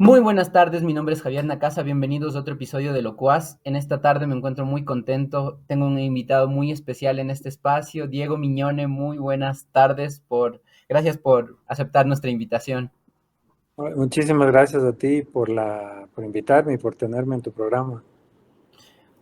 Muy buenas tardes, mi nombre es Javier Nacasa, bienvenidos a otro episodio de Locuaz. En esta tarde me encuentro muy contento, tengo un invitado muy especial en este espacio, Diego Miñone, muy buenas tardes, gracias por aceptar nuestra invitación. Muchísimas gracias a ti por invitarme y por tenerme en tu programa.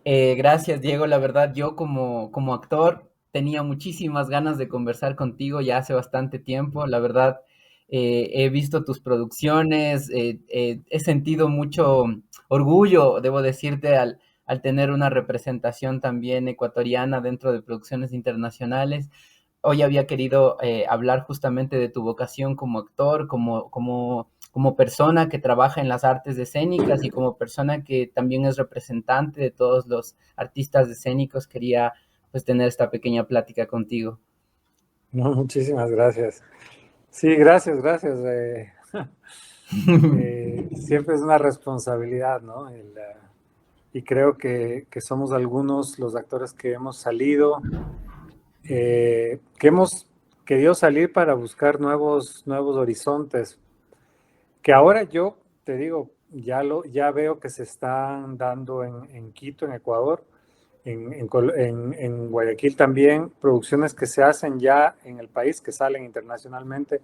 Gracias, Diego, la verdad yo como actor tenía muchísimas ganas de conversar contigo ya hace bastante tiempo, la verdad he visto tus producciones, he sentido mucho orgullo, debo decirte, al tener una representación también ecuatoriana dentro de producciones internacionales. Hoy había querido hablar justamente de tu vocación como actor, como persona que trabaja en las artes escénicas y como persona que también es representante de todos los artistas escénicos. Quería pues tener esta pequeña plática contigo. No, muchísimas gracias. Sí, gracias, gracias. Siempre es una responsabilidad, ¿no? Y creo que somos algunos los actores que hemos salido, que hemos querido salir para buscar nuevos horizontes, que ahora yo te digo, ya veo que se están dando en Quito, en Ecuador, en Guayaquil también, producciones que se hacen ya en el país, que salen internacionalmente,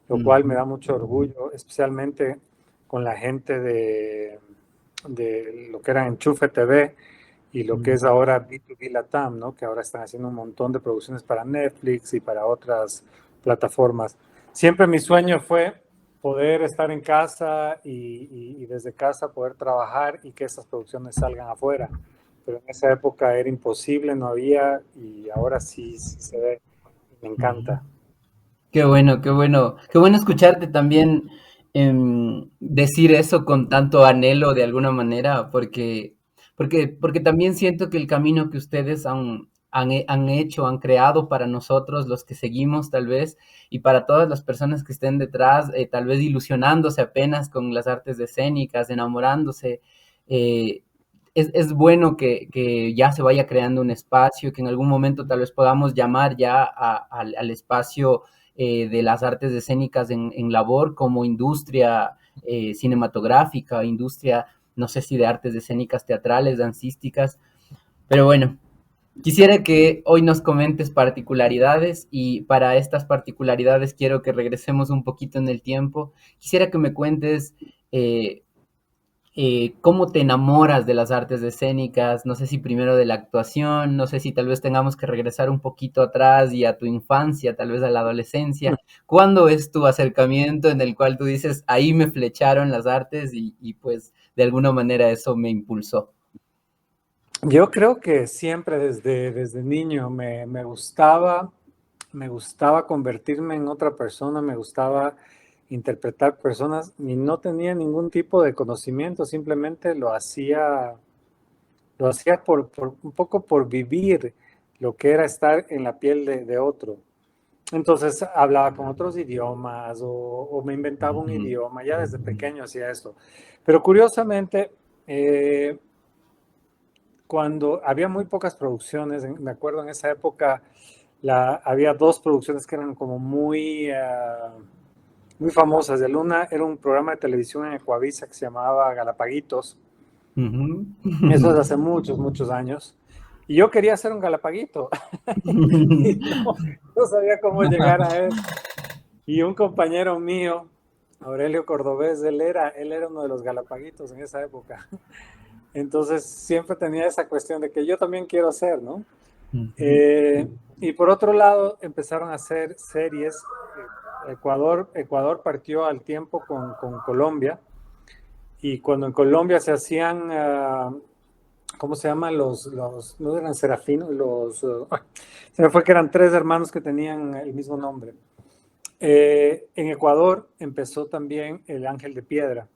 lo cual me Ujú, da mucho orgullo, especialmente con la gente de lo que era Enchufe TV y lo que es ujú. ahora B2B Latam, ¿no? Que ahora están haciendo un montón de producciones para Netflix y para otras plataformas. Siempre mi sueño fue poder estar en casa y desde casa poder trabajar y que estas producciones salgan afuera. Pero en esa época era imposible, no había, y ahora sí se ve. Me Ujú. encanta. Qué bueno, qué bueno, qué bueno escucharte también decir eso con tanto anhelo de alguna manera, porque también siento que el camino que ustedes han hecho, han creado para nosotros, los que seguimos tal vez, y para todas las personas que estén detrás, tal vez ilusionándose apenas con las artes escénicas, enamorándose, eh, es bueno que ya se vaya creando un espacio, que en algún momento tal vez podamos llamar ya al espacio de las artes escénicas en labor como industria cinematográfica, industria, no sé si de artes escénicas teatrales, dancísticas, pero bueno, quisiera que hoy nos comentes particularidades y para estas particularidades quiero que regresemos un poquito en el tiempo. Quisiera que me cuentes eh, cómo te enamoras de las artes escénicas, no sé si primero de la actuación, no sé si tal vez tengamos que regresar un poquito atrás y a tu infancia, tal vez a la adolescencia. ¿Cuándo es tu acercamiento en el cual tú dices, ahí me flecharon las artes y pues de alguna manera eso me impulsó? Yo creo que siempre desde niño me gustaba convertirme en otra persona, me gustaba interpretar personas y no tenía ningún tipo de conocimiento, simplemente lo hacía un poco por vivir lo que era estar en la piel de otro. Entonces hablaba con otros idiomas o me inventaba un Ujú, idioma, ya desde pequeño hacía esto. Pero curiosamente, cuando había muy pocas producciones, me acuerdo en esa época había dos producciones que eran como muy famosas. El una era un programa de televisión en Ecuavisa que se llamaba Galapaguitos. ujú. Eso es hace muchos años. Y yo quería hacer un Galapaguito. Y no sabía cómo llegar a él. Y un compañero mío, Aurelio Cordobés, él era uno de los Galapaguitos en esa época. Entonces siempre tenía esa cuestión de que yo también quiero hacer, ¿no? Ujú. Eh, y por otro lado, empezaron a hacer series. Ecuador partió al tiempo con Colombia. Y cuando en Colombia se hacían, ¿cómo se llaman? No eran serafinos, se me fue que eran tres hermanos que tenían el mismo nombre. En Ecuador empezó también El Ángel de Piedra.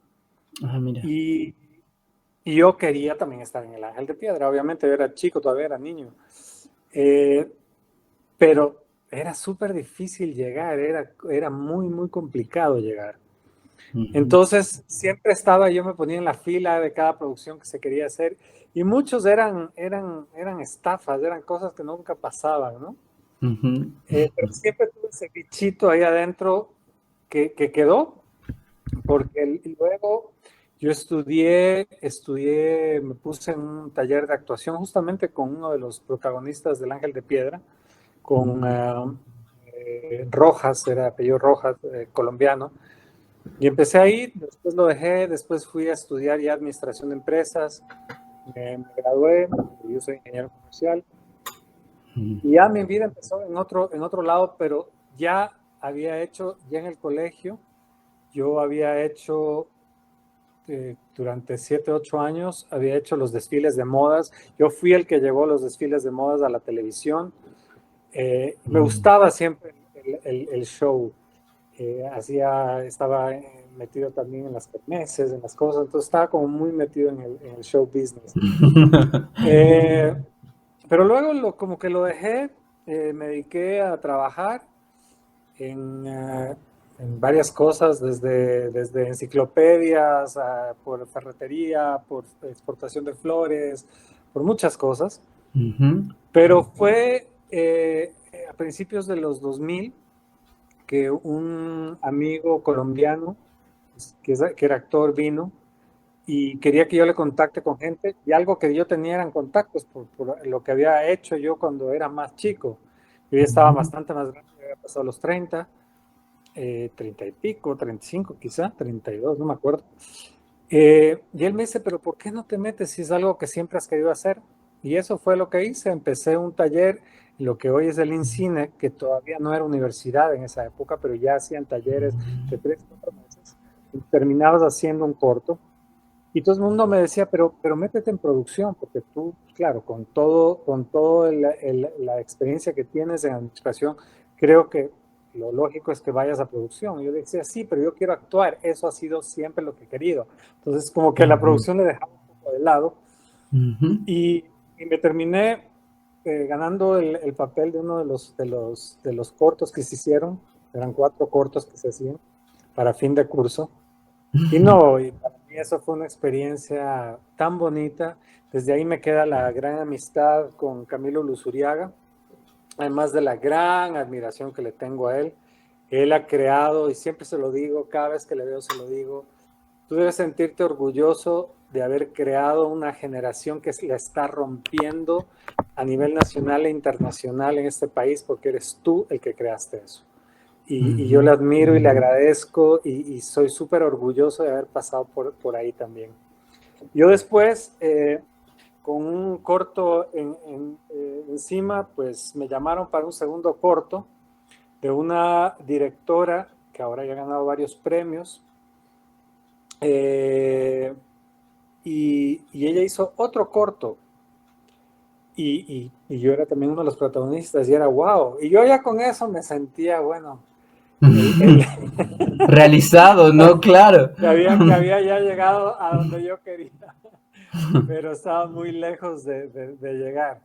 Ah, mira. Y, y yo quería también estar en El Ángel de Piedra. Obviamente yo era chico, todavía era niño. Eh, pero era súper difícil llegar, era muy complicado llegar. Ujú, Entonces, siempre yo me ponía en la fila de cada producción que se quería hacer y muchos eran estafas, eran cosas que nunca pasaban, ¿no? ujú. Pero siempre tuve ese bichito ahí adentro que quedó, porque luego Yo me puse en un taller de actuación justamente con uno de los protagonistas del Ángel de Piedra, con Rojas, era apellido Rojas, colombiano. Y empecé ahí, después lo dejé, después fui a estudiar ya administración de empresas, me gradué, yo soy ingeniero comercial, y ya mi vida empezó en otro lado, pero ya había hecho, ya en el colegio, yo había hecho durante 7, 8 años, había hecho los desfiles de modas. Yo fui el que llevó los desfiles de modas a la televisión. Me gustaba siempre el show. Estaba metido también en las kermeses, en las cosas, entonces estaba como muy metido en el show business. Eh, pero luego como que lo dejé, me dediqué a trabajar en, uh, en varias cosas, desde enciclopedias, por ferretería, por exportación de flores, por muchas cosas. Pero fue a principios de los 2000 que un amigo colombiano, que era actor, vino y quería que yo le contacte con gente, y algo que yo tenía eran contactos por lo que había hecho yo cuando era más chico. Yo ya estaba bastante más grande, había pasado los 30, 30 y pico, 35 quizá, 32, no me acuerdo. Y él me dice, pero ¿por qué no te metes si es algo que siempre has querido hacer? Y eso fue lo que hice. Empecé un taller, lo que hoy es el INCINE, que todavía no era universidad en esa época, pero ya hacían talleres de 3, 4 meses. Y terminabas haciendo un corto. Y todo el mundo me decía, pero métete en producción, porque tú, claro, con todo la experiencia que tienes en administración, creo que lo lógico es que vayas a producción. Y yo le decía, sí, pero yo quiero actuar, eso ha sido siempre lo que he querido. Entonces, como que la producción le dejaba un poco de lado, y, y me terminé ganando el papel de uno de los cortos que se hicieron. Eran 4 cortos que se hacían para fin de curso. Y no, y para mí eso fue una experiencia tan bonita. Desde ahí me queda la gran amistad con Camilo Luzuriaga, además de la gran admiración que le tengo a él. Él ha creado, y siempre se lo digo, cada vez que le veo se lo digo, tú debes sentirte orgulloso de haber creado una generación que la está rompiendo a nivel nacional e internacional en este país, porque eres tú el que creaste eso. Y yo le admiro y le agradezco, y soy súper orgulloso de haber pasado por ahí también. Yo después, con un corto encima, pues me llamaron para un segundo corto de una directora que ahora ya ha ganado varios premios, y ella hizo otro corto, y yo era también uno de los protagonistas, y era wow, y yo ya con eso me sentía, bueno, el Realizado, ¿no? Claro. que había ya llegado a donde yo quería, pero estaba muy lejos de llegar.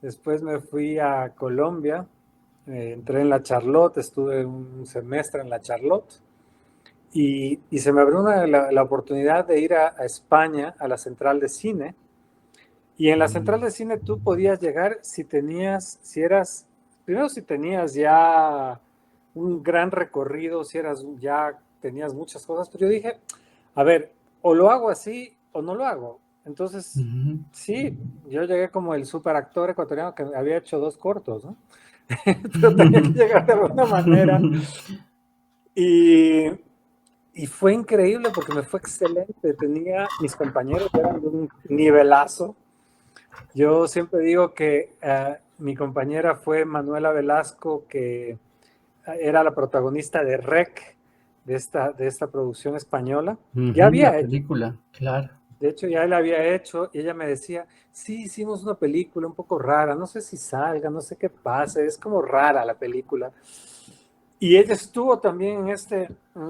Después me fui a Colombia, entré en la Charlotte, estuve un semestre en la Charlotte, y se me abrió la oportunidad de ir a España, a la central de cine. Y en la central de cine tú podías llegar primero si tenías ya un gran recorrido, si ya tenías muchas cosas, pero yo dije, a ver, o lo hago así o no lo hago. Entonces, sí, yo llegué como el superactor ecuatoriano que había hecho 2 cortos, ¿no? Pero tenía que llegar de alguna manera. Y, y fue increíble porque me fue excelente. Mis compañeros eran de un nivelazo. Yo siempre digo que mi compañera fue Manuela Velasco, que era la protagonista de REC, de esta producción española. Ya La había hecho, película, claro. de hecho ya él había hecho, y ella me decía, sí, hicimos una película un poco rara, no sé si salga, no sé qué pase, es como rara la película. Y ella estuvo también en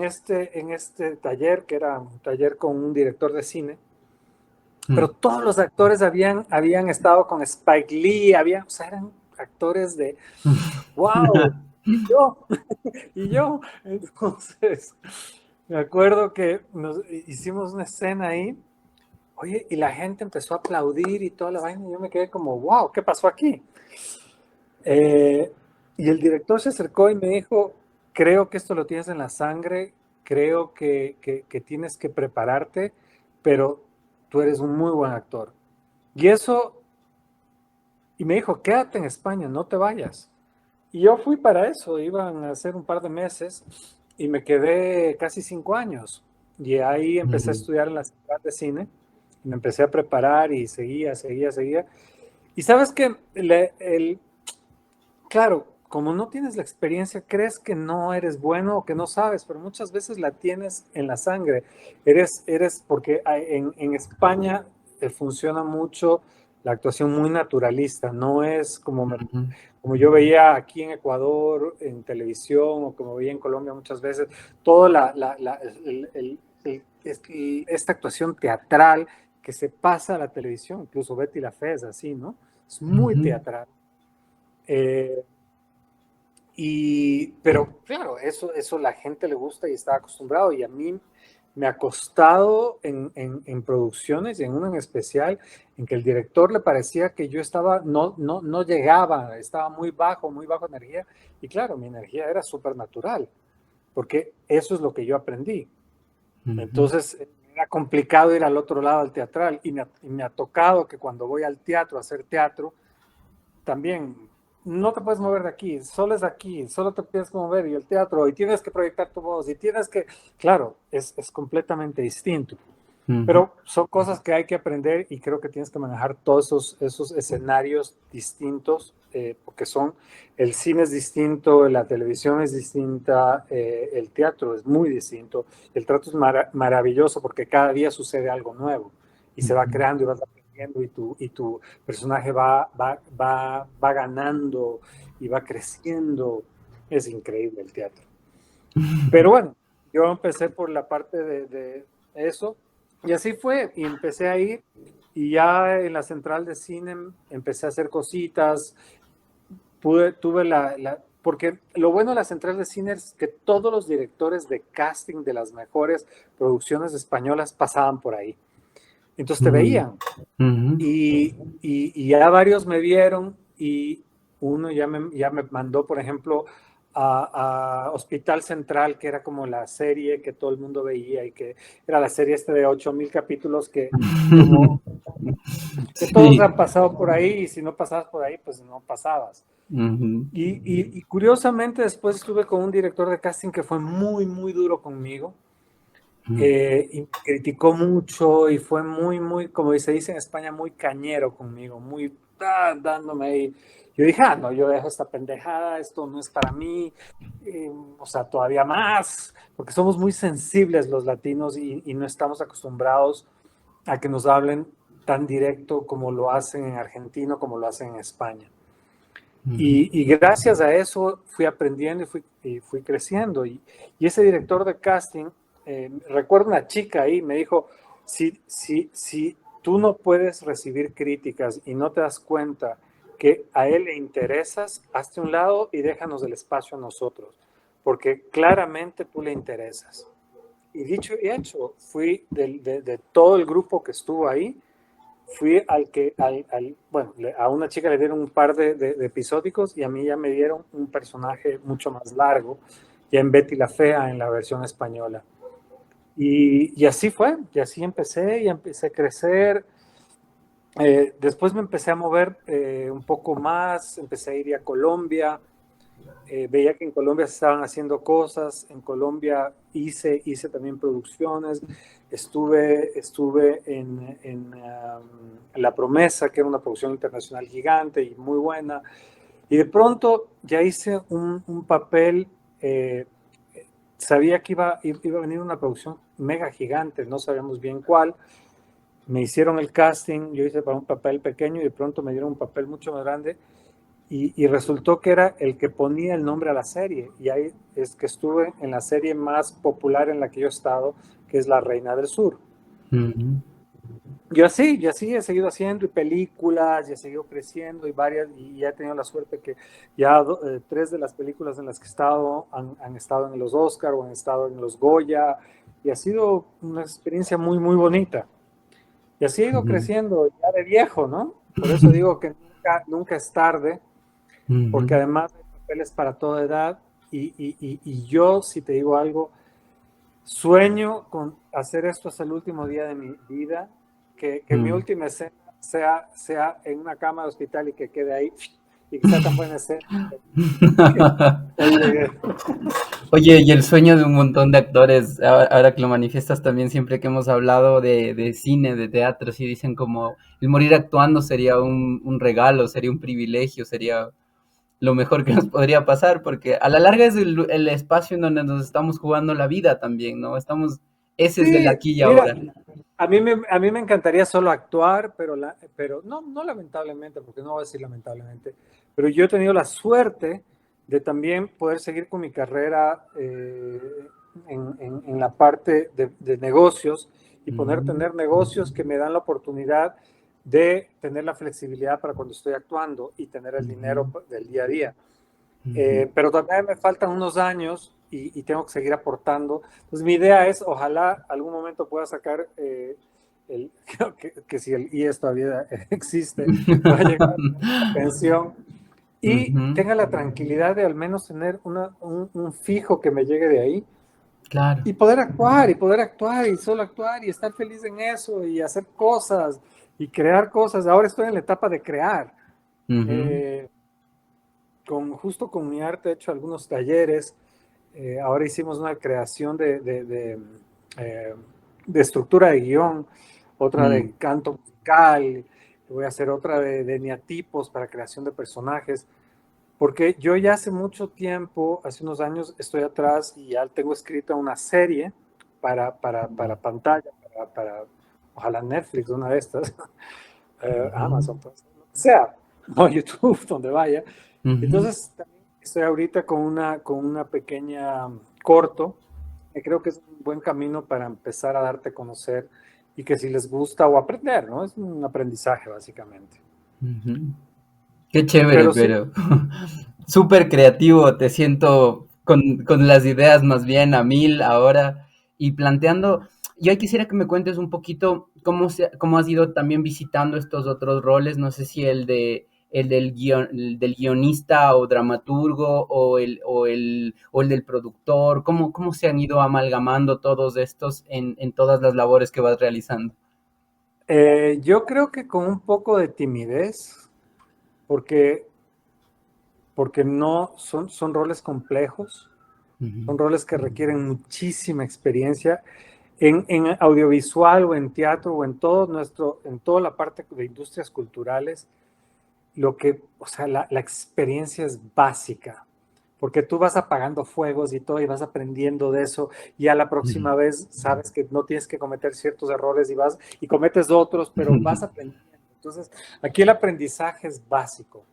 este taller, que era un taller con un director de cine, pero todos los actores habían estado con Spike Lee, o sea, eran actores de wow, y yo, entonces, me acuerdo que nos hicimos una escena ahí, oye, y la gente empezó a aplaudir y toda la vaina, y yo me quedé como, wow, ¿qué pasó aquí? Y el director se acercó y me dijo, creo que esto lo tienes en la sangre, creo que tienes que prepararte, pero tú eres un muy buen actor. Y eso, y me dijo, quédate en España, no te vayas. Y yo fui para eso, iban a ser un par de meses y me quedé casi 5 años. Y ahí empecé a Ujú, estudiar en la Escuela de Cine, y me empecé a preparar y seguía. Y sabes que, claro, como no tienes la experiencia, crees que no eres bueno o que no sabes, pero muchas veces la tienes en la sangre. Porque en España funciona mucho la actuación muy naturalista, no es ujú, como yo veía aquí en Ecuador, en televisión, o como veía en Colombia muchas veces, toda esta actuación teatral que se pasa a la televisión, incluso Betty la Fea es así, ¿no? Es muy ujú, teatral. Eh, pero claro, eso la gente le gusta y está acostumbrado. Y a mí me ha costado en producciones, y en una en especial, en que el director le parecía que yo estaba, no llegaba, estaba muy bajo energía. Y claro, mi energía era súper natural, porque eso es lo que yo aprendí. ujú, Entonces era complicado ir al otro lado al teatral. Y me ha tocado que cuando voy al teatro a hacer teatro, también no te puedes mover de aquí, solo es aquí, solo te tienes que mover y el teatro, y tienes que proyectar tu voz, y tienes que, claro, es completamente distinto. ujú, Pero son cosas que hay que aprender, y creo que tienes que manejar todos esos escenarios distintos, porque el cine es distinto, la televisión es distinta, el teatro es muy distinto. El teatro es maravilloso porque cada día sucede algo nuevo y se va ujú. creando y vas aprendiendo, y tu personaje va ganando y va creciendo. Es increíble el teatro. Pero bueno, yo empecé por la parte de eso, y así fue, y empecé a ir, y ya en la central de cine empecé a hacer cositas. Porque lo bueno de la central de cine es que todos los directores de casting de las mejores producciones españolas pasaban por ahí. Entonces te Ujú, veían, ujú, y ya varios me vieron, y uno ya me mandó, por ejemplo, a Hospital Central, que era como la serie que todo el mundo veía, y que era la serie de 8,000 capítulos, como, que todos Sí. han pasado por ahí, y si no pasabas por ahí, pues no pasabas. Ujú, Y curiosamente después estuve con un director de casting que fue muy, muy duro conmigo, ujú, y criticó mucho, y fue muy, muy, como se dice en España, muy cañero conmigo, muy dándome ahí. Yo dije, no, yo dejo esta pendejada, esto no es para mí. O sea, todavía más, porque somos muy sensibles los latinos, y no estamos acostumbrados a que nos hablen tan directo como lo hacen en Argentina, como lo hacen en España. ujú, Y gracias a eso fui aprendiendo, y fui creciendo. Y ese director de casting, recuerdo una chica ahí, me dijo, si tú no puedes recibir críticas y no te das cuenta que a él le interesas, hazte a un lado y déjanos el espacio a nosotros, porque claramente tú le interesas. Y dicho y hecho, fui de todo el grupo que estuvo ahí, fui bueno, a una chica le dieron un par de episódicos, y a mí ya me dieron un personaje mucho más largo, ya en Betty la Fea, en la versión española. Y así fue, y así empecé, y empecé a crecer. Después me empecé a mover un poco más, empecé a ir a Colombia. Veía que en Colombia se estaban haciendo cosas, en Colombia hice también producciones. Estuve en La Promesa, que era una producción internacional gigante y muy buena, y de pronto ya hice un papel. eh, Sabía que iba a venir una producción mega gigante, no sabíamos bien cuál. Me hicieron el casting, yo hice para un papel pequeño, y de pronto me dieron un papel mucho más grande, y resultó que era el que ponía el nombre a la serie. Y ahí es que estuve en la serie más popular en la que yo he estado, que es La Reina del Sur. ujú. Yo así he seguido haciendo, y películas, y he seguido creciendo, y varias, y ya he tenido la suerte que ya 3 de las películas en las que he estado han estado en los Oscar, o han estado en los Goya, y ha sido una experiencia muy, muy bonita. Y así he ido Ujú, creciendo ya de viejo, ¿no? Por eso digo que nunca es tarde, porque ujú, además hay papeles para toda edad. Y yo, si te digo algo, sueño con hacer esto hasta el último día de mi vida, que mi Mm. última escena sea en una cama de hospital y que quede ahí, y que sea tan buena escena que hoy llegué. Oye, y el sueño de un montón de actores, ahora que lo manifiestas también, siempre que hemos hablado de cine, de teatro, sí dicen como el morir actuando sería un regalo, sería un privilegio, sería lo mejor que nos podría pasar, porque a la larga es el espacio en donde nos estamos jugando la vida también, ¿no? Ese es el Sí, aquí y mira, ahora. a mí me encantaría solo actuar, pero no, no lamentablemente, porque no voy a decir lamentablemente, pero yo he tenido la suerte de también poder seguir con mi carrera en la parte de negocios y poder Ujú, tener negocios que me dan la oportunidad de tener la flexibilidad para cuando estoy actuando y tener el dinero ujú, del día a día. ujú. Pero todavía me faltan unos años y tengo que seguir aportando. Entonces mi idea es, ojalá algún momento pueda sacar el, que si el IES todavía existe, pueda llegar a la pensión y Ujú, tenga la tranquilidad de al menos tener un fijo que me llegue de ahí claro. y poder actuar y solo actuar y estar feliz en eso y hacer cosas y crear cosas. Ahora estoy en la etapa de crear. Ujú, Eh, justo con mi arte he hecho algunos talleres. Ahora hicimos una creación eh, de estructura de guión, otra de mm, canto musical, voy a hacer otra de eneatipos para creación de personajes, porque yo ya hace mucho tiempo, hace unos años, estoy atrás y ya tengo escrita una serie para pantalla, ojalá Netflix, una de estas, ujú, Amazon, pues, lo que sea, o YouTube, donde vaya. ujú. Entonces, también estoy ahorita con una pequeña corto, que creo que es un buen camino para empezar a darte a conocer y que si les gusta o aprender, ¿no? Es un aprendizaje, básicamente. Ujú. Qué chévere, Pero sí, pero súper creativo, te siento con las ideas más bien a mil ahora y planteando, yo quisiera que me cuentes un poquito cómo has ido también visitando estos otros roles, no sé si el del guionista o dramaturgo o el del productor, cómo se han ido amalgamando todos estos en todas las labores que vas realizando. yo creo que con un poco de timidez, porque, porque no son roles complejos, Ujú, son roles que requieren muchísima experiencia en audiovisual o en teatro o en toda la parte de industrias culturales. O sea, la experiencia es básica, porque tú vas apagando fuegos y todo y vas aprendiendo de eso y a la ujú, próxima vez sabes que no tienes que cometer ciertos errores y cometes otros, pero vas aprendiendo. Entonces, aquí el aprendizaje es básico.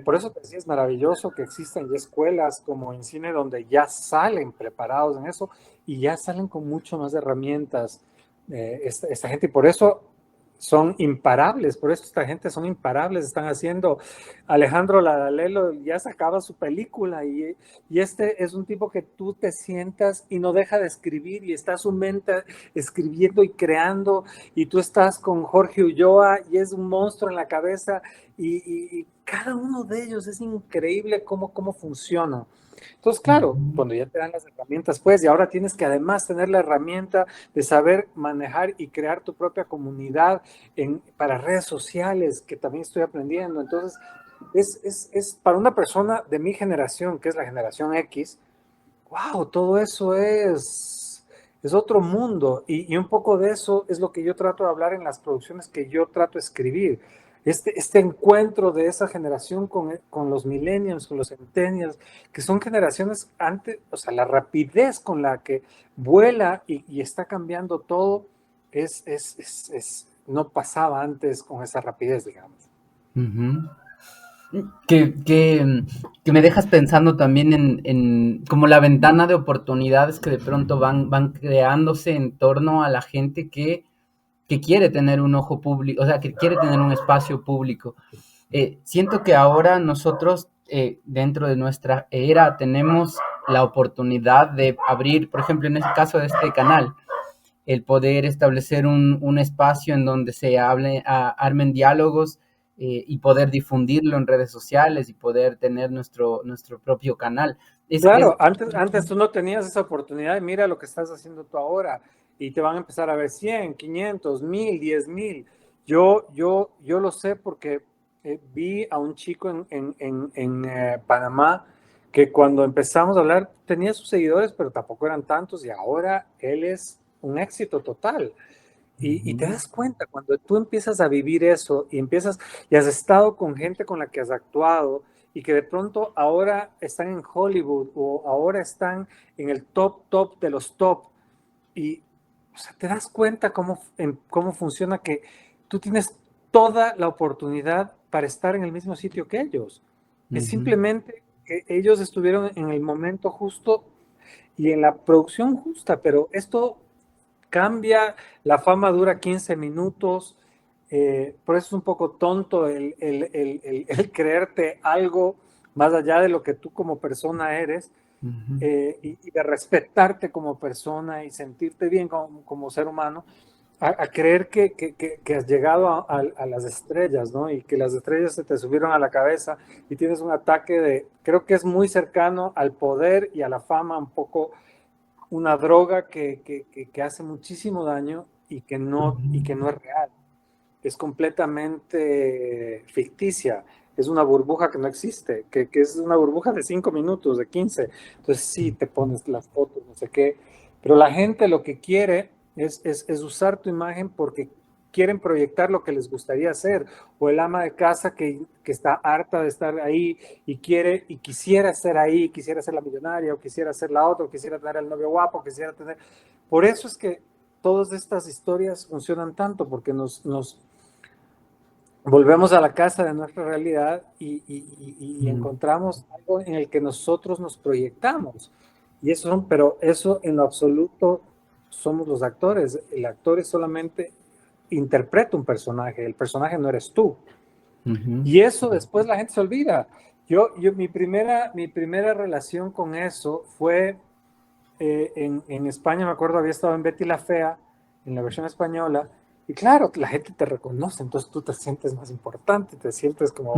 Por eso te decía, es maravilloso que existan ya escuelas como en cine donde ya salen preparados en eso y ya salen con mucho más herramientas esta gente. Y por eso son imparables, por eso esta gente son imparables. Están haciendo, Alejandro Ladalelo ya sacaba su película y este es un tipo que tú te sientas y no deja de escribir y está su mente escribiendo y creando y tú estás con Jorge Ulloa y es un monstruo en la cabeza y cada uno de ellos es increíble cómo funciona. Entonces, claro, ujú. cuando ya te dan las herramientas, pues, y ahora tienes que además tener la herramienta de saber manejar y crear tu propia comunidad para redes sociales, que también estoy aprendiendo. Entonces, es para una persona de mi generación, que es la generación X, wow, todo eso es otro mundo. Y un poco de eso es lo que yo trato de hablar en las producciones que yo trato de escribir. Este encuentro de esa generación con los millennials, con los centennials, que son generaciones antes, o sea, la rapidez con la que vuela y está cambiando todo no pasaba antes con esa rapidez, digamos. Ujú. Que me dejas pensando también en como la ventana de oportunidades que de pronto van creándose en torno a la gente que quiere tener un ojo público, o sea, que quiere tener un espacio público. Siento que ahora nosotros, dentro de nuestra era, tenemos la oportunidad de abrir, por ejemplo, en el caso de este canal, el poder establecer un espacio en donde se armen diálogos y poder difundirlo en redes sociales y poder tener nuestro propio canal. Claro, antes tú no tenías esa oportunidad y mira lo que estás haciendo tú ahora y te van a empezar a ver 100, 500, 1000, 10,000. Yo lo sé porque vi a un chico en Panamá que cuando empezamos a hablar tenía sus seguidores, pero tampoco eran tantos y ahora él es un éxito total. Y te das cuenta cuando tú empiezas a vivir eso y empiezas y has estado con gente con la que has actuado y que de pronto ahora están en Hollywood o ahora están en el top de los top y o sea, te das cuenta cómo funciona que tú tienes toda la oportunidad para estar en el mismo sitio que ellos. Es simplemente que ellos estuvieron en el momento justo y en la producción justa, pero esto cambia, la fama dura 15 minutos, por eso es un poco tonto el creerte algo más allá de lo que tú como persona eres y de respetarte como persona y sentirte bien como ser humano, a creer que has llegado a las estrellas, ¿no? Y que las estrellas se te subieron a la cabeza y tienes un ataque creo que es muy cercano al poder y a la fama un poco una droga que hace muchísimo daño y que no es real. Es completamente ficticia. Es una burbuja que no existe, que es una burbuja de 5 minutos, de 15. Entonces sí, te pones las fotos, no sé qué. Pero la gente lo que quiere es usar tu imagen porque quieren proyectar lo que les gustaría hacer. O el ama de casa que está harta de estar ahí y quiere y quisiera ser ahí, quisiera ser la millonaria, o quisiera ser la otra, o quisiera tener el novio guapo, quisiera tener... Por eso es que todas estas historias funcionan tanto, porque nos volvemos a la casa de nuestra realidad y encontramos algo en el que nosotros nos proyectamos. Pero eso en lo absoluto somos los actores. El actor es solamente interpreta un personaje, el personaje no eres tú. Y eso después la gente se olvida. Mi primera relación con eso fue en España, me acuerdo, había estado en Betty la Fea, en la versión española, y claro, la gente te reconoce, entonces tú te sientes más importante, te sientes como...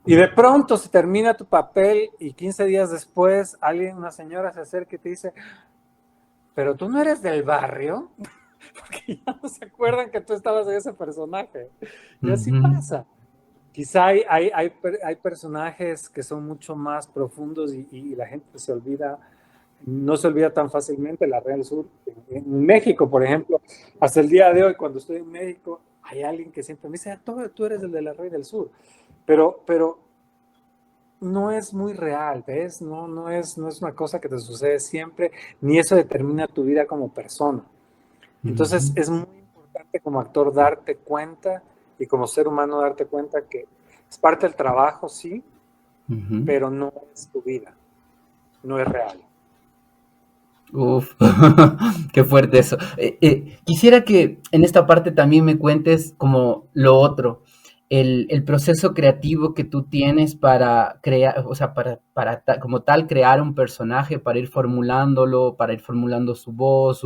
Y de pronto se termina tu papel y 15 días después una señora se acerca y te dice, pero tú no eres del barrio, porque ya no se acuerdan que tú estabas en ese personaje. Y así pasa. Quizá hay personajes que son mucho más profundos y la gente no se olvida tan fácilmente. La Real Sur, en México, por ejemplo, hasta el día de hoy, cuando estoy en México, hay alguien que siempre me dice, tú eres el de la Rey del Sur, pero no es muy real, ¿ves? No es una cosa que te sucede siempre, ni eso determina tu vida como persona. Entonces es muy importante como actor darte cuenta y como ser humano darte cuenta que es parte del trabajo, sí, pero no es tu vida, no es real. Uf, qué fuerte eso. Quisiera que en esta parte también me cuentes como lo otro, el proceso creativo que tú tienes para crear, o sea, como tal crear un personaje, para ir formulándolo, para ir formulando su voz,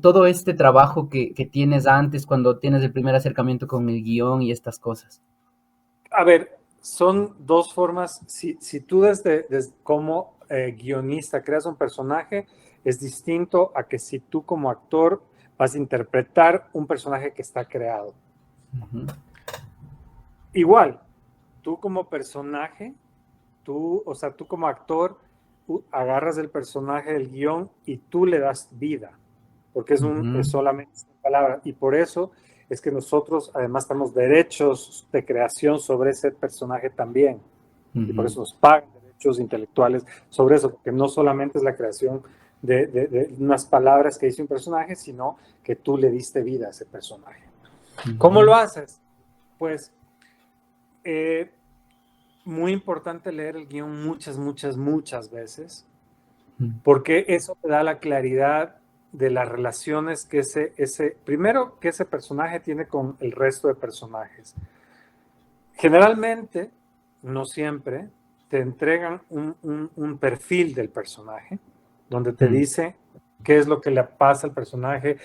todo este trabajo que tienes antes cuando tienes el primer acercamiento con el guión y estas cosas. A ver, son dos formas. Si tú desde como guionista creas un personaje, es distinto a que si tú como actor vas a interpretar un personaje que está creado. Igual, tú como personaje, tú como actor, agarras el personaje del guión y tú le das vida, porque es solamente una palabra. Y por eso es que nosotros además tenemos derechos de creación sobre ese personaje también. Y por eso nos pagan derechos intelectuales sobre eso, porque no solamente es la creación de unas palabras que dice un personaje, sino que tú le diste vida a ese personaje. ¿Cómo lo haces? Pues muy importante leer el guión muchas, muchas, muchas veces, porque eso te da la claridad de las relaciones primero que ese personaje tiene con el resto de personajes. Generalmente, no siempre, te entregan un perfil del personaje, donde te dice qué es lo que le pasa al personaje,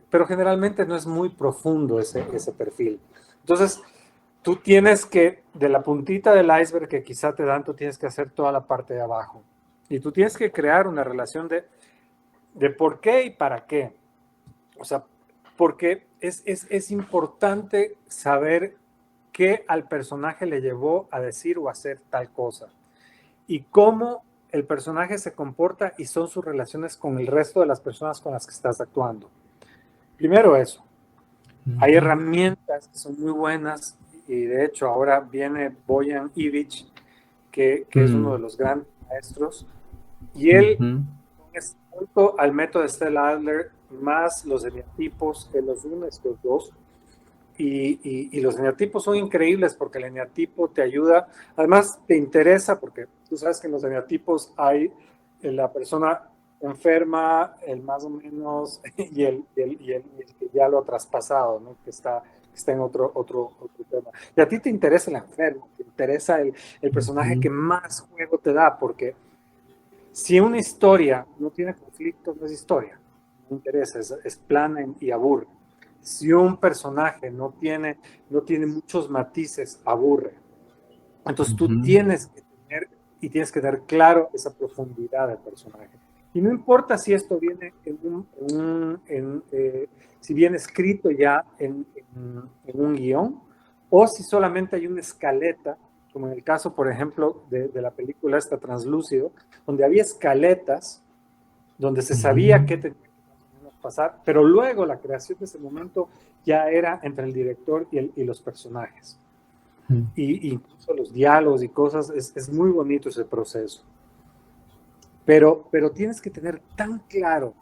pero generalmente no es muy profundo ese perfil. Entonces, tú tienes que, de la puntita del iceberg que quizá te dan, tú tienes que hacer toda la parte de abajo. Y tú tienes que crear una relación de por qué y para qué. O sea, porque es importante saber qué al personaje le llevó a decir o hacer tal cosa. Y cómo el personaje se comporta y son sus relaciones con el resto de las personas con las que estás actuando. Primero eso. Hay herramientas que son muy buenas y de hecho ahora viene Bojan Ivic, que es uno de los grandes maestros, y él es junto al método de Stella Adler más los eneatipos, que los une estos dos. Y los eneatipos son increíbles porque el eneatipo te ayuda, además te interesa porque tú sabes que en los eneatipos hay la persona enferma, el más o menos, y el que ya lo ha traspasado, ¿no? Que está en otro tema. Y a ti te interesa el enfermo, te interesa el personaje que más juego te da, porque si una historia no tiene conflicto, no es historia, no interesa, es plana y aburre. Si un personaje no tiene muchos matices, aburre. Entonces tú tienes que tener y tienes que dar claro esa profundidad del personaje. Y no importa si esto viene si viene escrito ya en un guión o si solamente hay una escaleta, como en el caso, por ejemplo, de la película esta Translúcido, donde había escaletas, donde se sabía qué tenía que pasar, pero luego la creación de ese momento ya era entre el director y los personajes. Y incluso los diálogos y cosas, es muy bonito ese proceso. Pero tienes que tener tan claro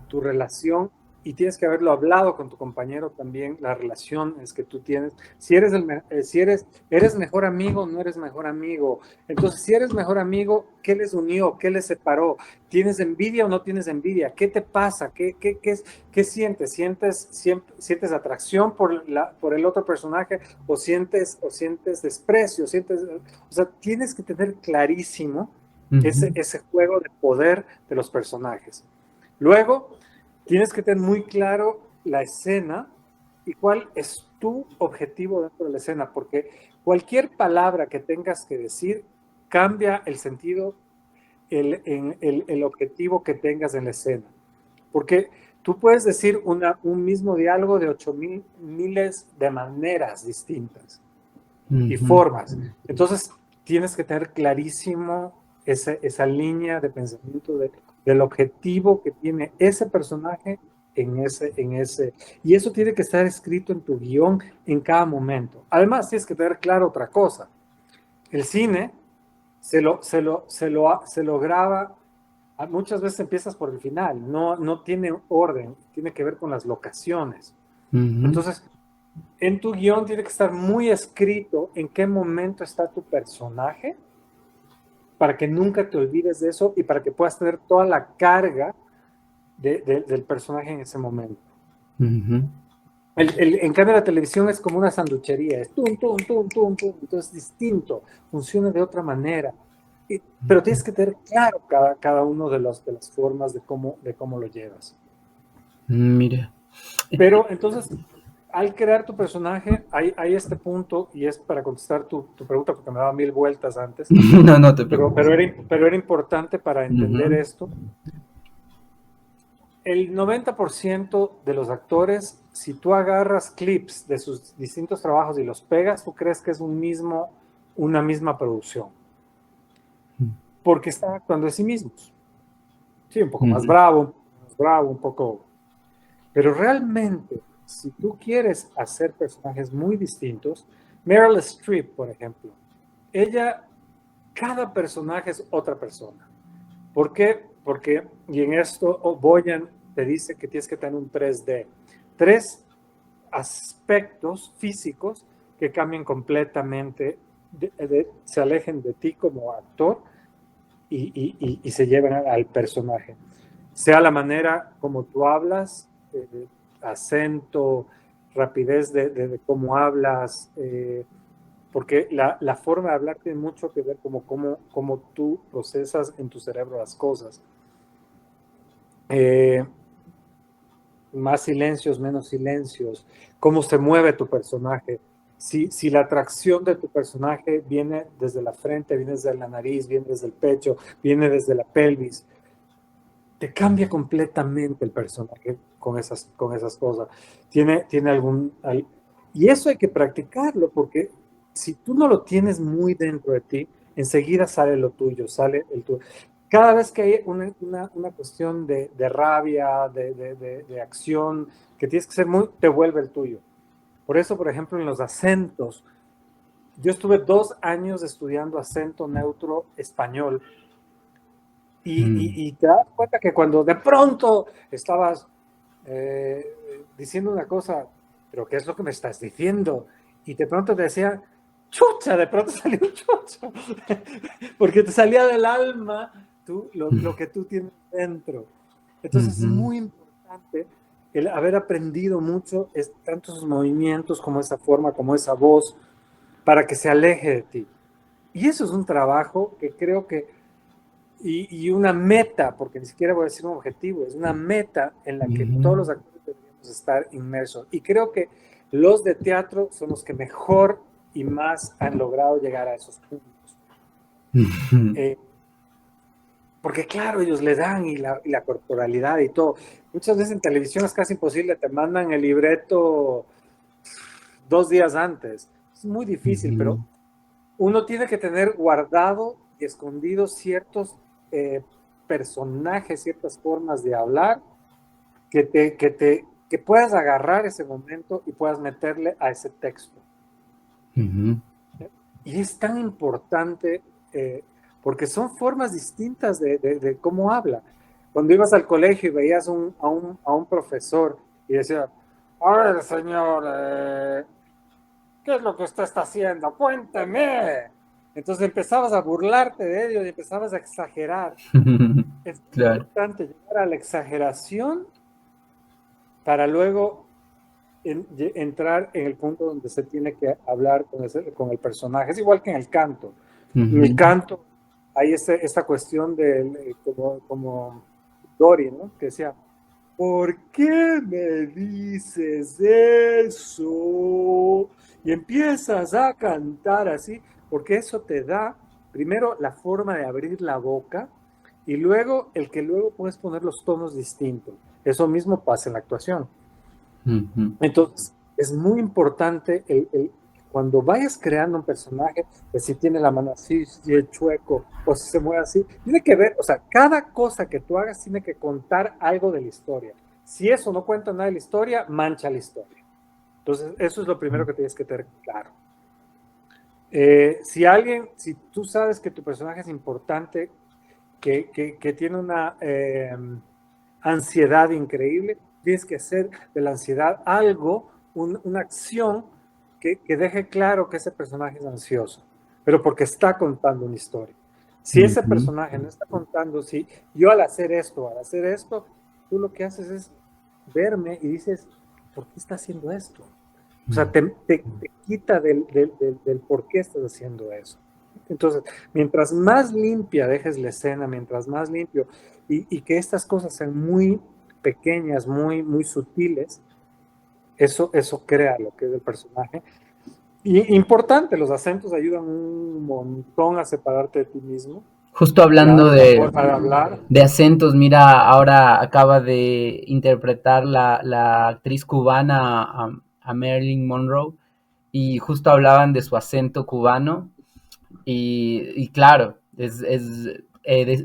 tu relación y tienes que haberlo hablado con tu compañero también, la relación es que tú tienes. Si eres mejor amigo, no eres mejor amigo. Entonces, si eres mejor amigo, ¿qué les unió? ¿Qué les separó? ¿Tienes envidia o no tienes envidia? ¿Qué te pasa? ¿Qué sientes? ¿Sientes atracción por el otro personaje o sientes desprecio? O sea, tienes que tener clarísimo ese juego de poder de los personajes. Luego, tienes que tener muy claro la escena y cuál es tu objetivo dentro de la escena, porque cualquier palabra que tengas que decir cambia el sentido, el objetivo que tengas en la escena. Porque tú puedes decir un mismo diálogo de 8,000 miles de maneras distintas y formas. Entonces, tienes que tener clarísimo esa línea de pensamiento del objetivo que tiene ese personaje en ese. Y eso tiene que estar escrito en tu guión en cada momento. Además, tienes que tener claro otra cosa. El cine se lo graba, muchas veces empiezas por el final, no tiene orden, tiene que ver con las locaciones. Entonces, en tu guión tiene que estar muy escrito en qué momento está tu personaje para que nunca te olvides de eso y para que puedas tener toda la carga del personaje en ese momento. En cambio, la televisión es como una sanduchería, es tum, tum, tum, tum, tum, entonces es distinto, funciona de otra manera. Pero tienes que tener claro cada uno de las formas de cómo lo llevas. Mira. Pero entonces, al crear tu personaje, hay este punto, y es para contestar tu pregunta, porque me daba 1000 vueltas antes. No te preocupes. Pero era importante para entender esto. El 90% de los actores, si tú agarras clips de sus distintos trabajos y los pegas, tú crees que es una misma producción. Porque están actuando de sí mismos. Sí, un poco más bravo, un poco. Pero realmente, si tú quieres hacer personajes muy distintos, Meryl Streep, por ejemplo, cada personaje es otra persona. ¿Por qué? Porque, y en esto Boyan te dice que tienes que tener un 3D. 3 aspectos físicos que cambien completamente, se alejen de ti como actor y se lleven al personaje. Sea la manera como tú hablas, acento, rapidez de cómo hablas, porque la forma de hablar tiene mucho que ver cómo tú procesas en tu cerebro las cosas. Más silencios, menos silencios, cómo se mueve tu personaje. si la atracción de tu personaje viene desde la frente, viene desde la nariz, viene desde el pecho, viene desde la pelvis, te cambia completamente el personaje con esas cosas. Tiene y eso hay que practicarlo, porque si tú no lo tienes muy dentro de ti, enseguida sale lo tuyo, sale el tuyo. Cada vez que hay una cuestión de rabia, de acción, que tienes que ser muy, te vuelve el tuyo. Por eso, por ejemplo, en los acentos, yo estuve 2 años estudiando acento neutro español y te das cuenta que cuando de pronto estabas diciendo una cosa, pero ¿qué es lo que me estás diciendo? Y de pronto te decía, chucha, de pronto salió un chucha, porque te salía del alma lo que tú tienes dentro. Entonces es muy importante el haber aprendido mucho, tanto esos movimientos como esa forma, como esa voz, para que se aleje de ti. Y eso es un trabajo que creo que y una meta, porque ni siquiera voy a decir un objetivo, es una meta en la que todos los actores deberíamos estar inmersos. Y creo que los de teatro son los que mejor y más han logrado llegar a esos puntos. Porque claro, ellos le dan y la corporalidad y todo. Muchas veces en televisión es casi imposible, te mandan el libreto 2 días antes. Es muy difícil, pero uno tiene que tener guardado y escondido ciertos personajes, ciertas formas de hablar que puedas agarrar ese momento y puedas meterle a ese texto. Y es tan importante porque son formas distintas de cómo habla. Cuando ibas al colegio y veías a un profesor y decía, a ver, señor, ¿qué es lo que usted está haciendo? Cuénteme. Entonces empezabas a burlarte de ellos y empezabas a exagerar. Es Claro. importante llegar a la exageración para luego entrar en el punto donde se tiene que hablar con el personaje. Es igual que en el canto. En el canto hay esta cuestión como Dory, ¿no? Que decía, ¿por qué me dices eso? Y empiezas a cantar así, porque eso te da, primero, la forma de abrir la boca y luego el que luego puedes poner los tonos distintos. Eso mismo pasa en la actuación. Entonces, es muy importante cuando vayas creando un personaje, que si tiene la mano así, si es chueco, o si se mueve así, tiene que ver, o sea, cada cosa que tú hagas tiene que contar algo de la historia. Si eso no cuenta nada de la historia, mancha la historia. Entonces, eso es lo primero que tienes que tener claro. Si tú sabes que tu personaje es importante, que tiene una ansiedad increíble, tienes que hacer de la ansiedad algo, una acción que deje claro que ese personaje es ansioso, pero porque está contando una historia. Si ese personaje no está contando, si yo al hacer esto, tú lo que haces es verme y dices, ¿por qué está haciendo esto? O sea, te quita del por qué estás haciendo eso. Entonces, mientras más limpia dejes la escena, mientras más limpio, y que estas cosas sean muy pequeñas, muy sutiles, eso crea lo que es el personaje. Y importante, los acentos ayudan un montón a separarte de ti mismo. Justo hablando Forma de hablar. de acentos, mira, ahora acaba de interpretar la actriz cubana a Marilyn Monroe y justo hablaban de su acento cubano y claro,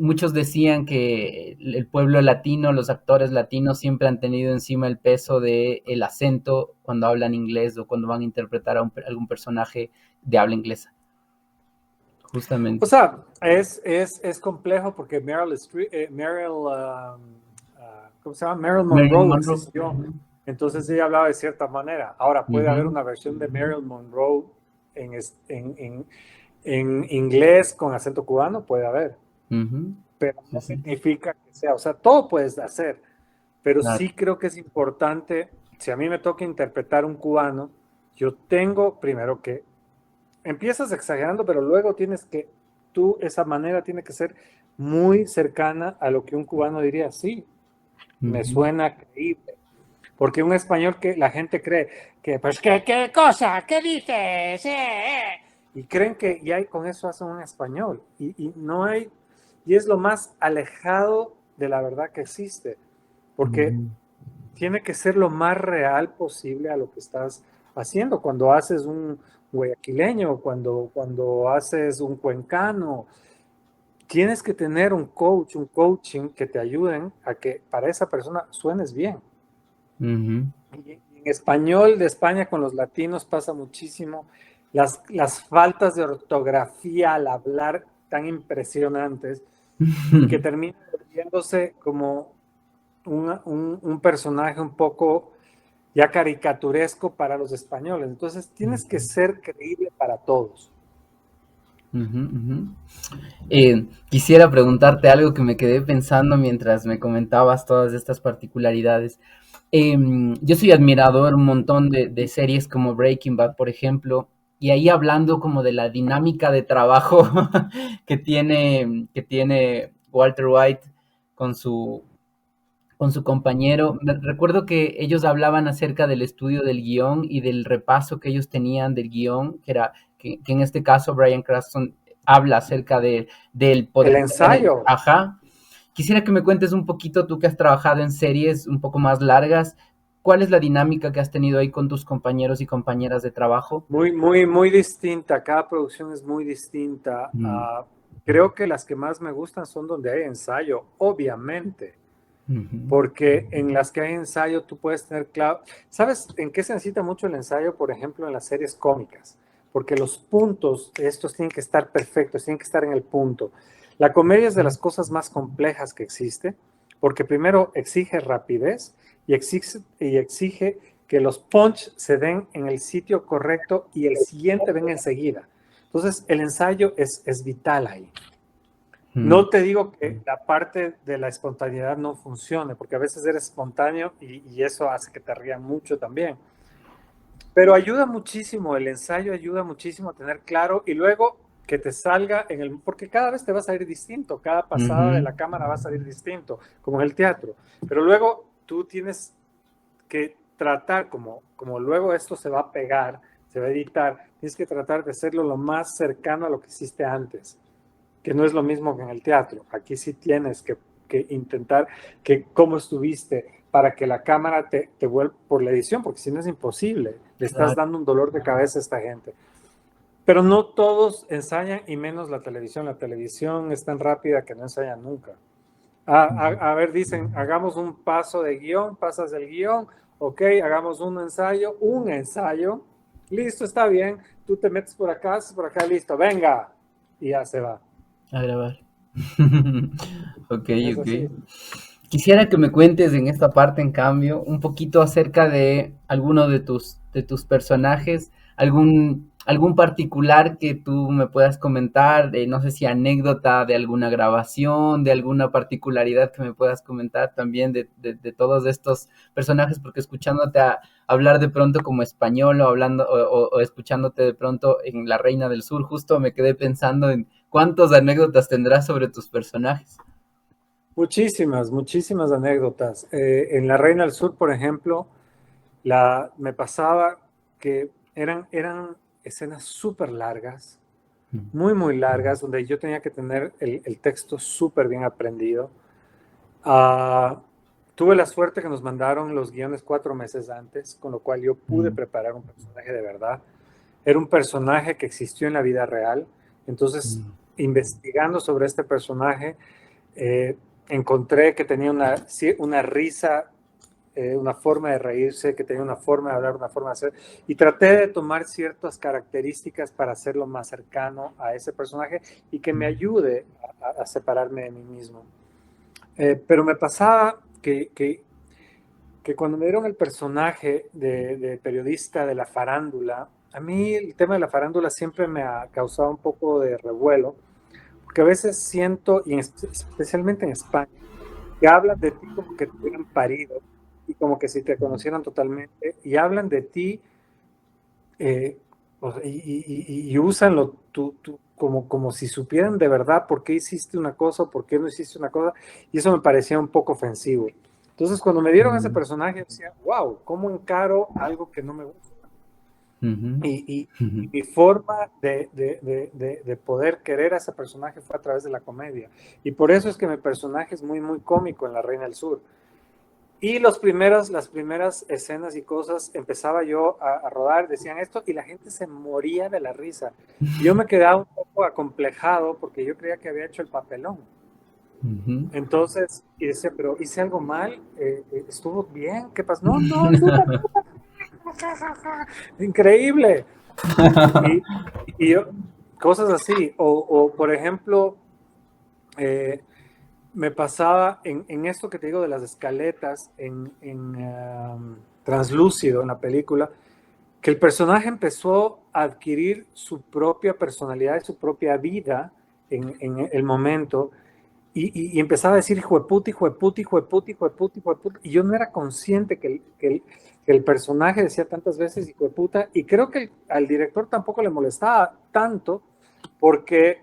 muchos decían que el pueblo latino, los actores latinos siempre han tenido encima el peso del acento cuando hablan inglés o cuando van a interpretar a algún personaje de habla inglesa. Justamente. O sea, es complejo porque ¿cómo se llama? Marilyn Monroe existió. Entonces ella hablaba de cierta manera. Ahora puede haber una versión de Marilyn Monroe en inglés con acento cubano, puede haber. Pero no significa que sea, o sea, todo puedes hacer. Pero sí creo que es importante, si a mí me toca interpretar un cubano, yo tengo primero que empiezas exagerando, pero luego esa manera tiene que ser muy cercana a lo que un cubano diría, sí, me suena creíble. Porque un español que la gente cree que, pues, ¿qué cosa? ¿Qué dices? Y creen que ya con eso hacen un español. Y no hay, y es lo más alejado de la verdad que existe. Porque Ujú, tiene que ser lo más real posible a lo que estás haciendo. Cuando haces un guayaquileño, cuando haces un cuencano, tienes que tener un coach, un coaching que te ayuden a que para esa persona suenes bien. ujú. Y en español de España con los latinos pasa muchísimo las faltas de ortografía al hablar tan impresionantes y que termina volviéndose como un personaje un poco ya caricaturesco para los españoles. Entonces tienes que ser creíble para todos. Ujú, ujú. Quisiera preguntarte algo que me quedé pensando mientras me comentabas todas estas particularidades. Yo soy admirador un montón de series como Breaking Bad, por ejemplo, y ahí hablando como de la dinámica de trabajo que tiene Walter White con con su compañero. Recuerdo que ellos hablaban acerca del estudio del guión y del repaso que ellos tenían del guión, que en este caso Bryan Cranston habla acerca del El poder tener, ensayo, ajá. Quisiera que me cuentes un poquito, tú que has trabajado en series un poco más largas, ¿cuál es la dinámica que has tenido ahí con tus compañeros y compañeras de trabajo? muy distinta. Cada producción es muy distinta. Mm, Creo que las que más me gustan son donde hay ensayo, obviamente. ujú, Porque en las que hay ensayo tú puedes tener claro. ¿Sabes en qué se necesita mucho el ensayo? Por ejemplo, en las series cómicas. Porque los puntos, estos tienen que estar perfectos, tienen que estar en el punto. La comedia es de las cosas más complejas que existe, porque primero exige rapidez y exige que los punch se den en el sitio correcto y el siguiente venga enseguida. Entonces, el ensayo es vital ahí. mm, No te digo que la parte de la espontaneidad no funcione, porque a veces eres espontáneo y eso hace que te rían mucho también. Pero ayuda muchísimo, el ensayo ayuda muchísimo a tener claro y luego que te salga en el, porque cada vez te va a salir distinto, cada pasada de ujú. la cámara va a salir distinto, como en el teatro. Pero luego tú tienes que tratar, como luego esto se va a pegar, se va a editar, tienes que tratar de hacerlo lo más cercano a lo que hiciste antes, que no es lo mismo que en el teatro. Aquí sí tienes que intentar que cómo estuviste para que la cámara te vuelva por la edición, porque si no es imposible, le estás Claro. dando un dolor de cabeza a esta gente. Pero no todos ensayan y menos la televisión. La televisión es tan rápida que no ensayan nunca. A ver, dicen, hagamos un paso de guión, pasas el guión, ok, hagamos un ensayo, listo, está bien, tú te metes por acá, listo, venga, y ya se va. A grabar. Ok, Es ok. así. Quisiera que me cuentes en esta parte, en cambio, un poquito acerca de alguno de tus personajes, algún particular que tú me puedas comentar, de, no sé si anécdota de alguna grabación, de alguna particularidad que me puedas comentar también de todos estos personajes, porque escuchándote hablar de pronto como español o hablando o escuchándote de pronto en La Reina del Sur, justo me quedé pensando en cuántas anécdotas tendrás sobre tus personajes. Muchísimas anécdotas. En La Reina del Sur, por ejemplo, me pasaba que eran escenas súper largas, muy largas, donde yo tenía que tener el texto súper bien aprendido. Uh, Tuve la suerte que nos mandaron los guiones 4 meses antes, con lo cual yo pude Mm, preparar un personaje de verdad. Era un personaje que existió en la vida real. Entonces, mm, investigando sobre este personaje, eh, encontré que tenía una risa, una forma de reírse, que tenía una forma de hablar, una forma de hacer, y traté de tomar ciertas características para hacerlo más cercano a ese personaje y que me ayude a separarme de mí mismo. Pero me pasaba que cuando me dieron el personaje de periodista de la farándula, a mí el tema de la farándula siempre me ha causado un poco de revuelo, porque a veces siento, y especialmente en España, que hablan de ti como que te hubieran parido y como que si te conocieran totalmente, y hablan de ti eh, y usan como si supieran de verdad por qué hiciste una cosa o por qué no hiciste una cosa, y eso me parecía un poco ofensivo. Entonces, cuando me dieron ese personaje, decía, wow, ¿cómo encaro algo que no me gusta? Y mi forma de poder querer a ese personaje fue a través de la comedia. Y por eso es que mi personaje es muy, muy cómico en La Reina del Sur. Y las primeras escenas y cosas empezaba yo a rodar, decían esto, y la gente se moría de la risa. Y yo me quedaba un poco acomplejado porque yo creía que había hecho el papelón. Entonces, y decía, pero hice algo mal, estuvo bien, ¿qué pasó? No, no, súper, increíble. Y, y yo, cosas así, por ejemplo, me pasaba en esto que te digo de las escaletas, Translúcido, en la película, que el personaje empezó a adquirir su propia personalidad y su propia vida en el momento, y empezaba a decir hijo de puta, hijo de puta, hijo de puta, hijo de puta, hijo de puta, y yo no era consciente que el personaje decía tantas veces hijo de puta, y creo que al director tampoco le molestaba tanto, porque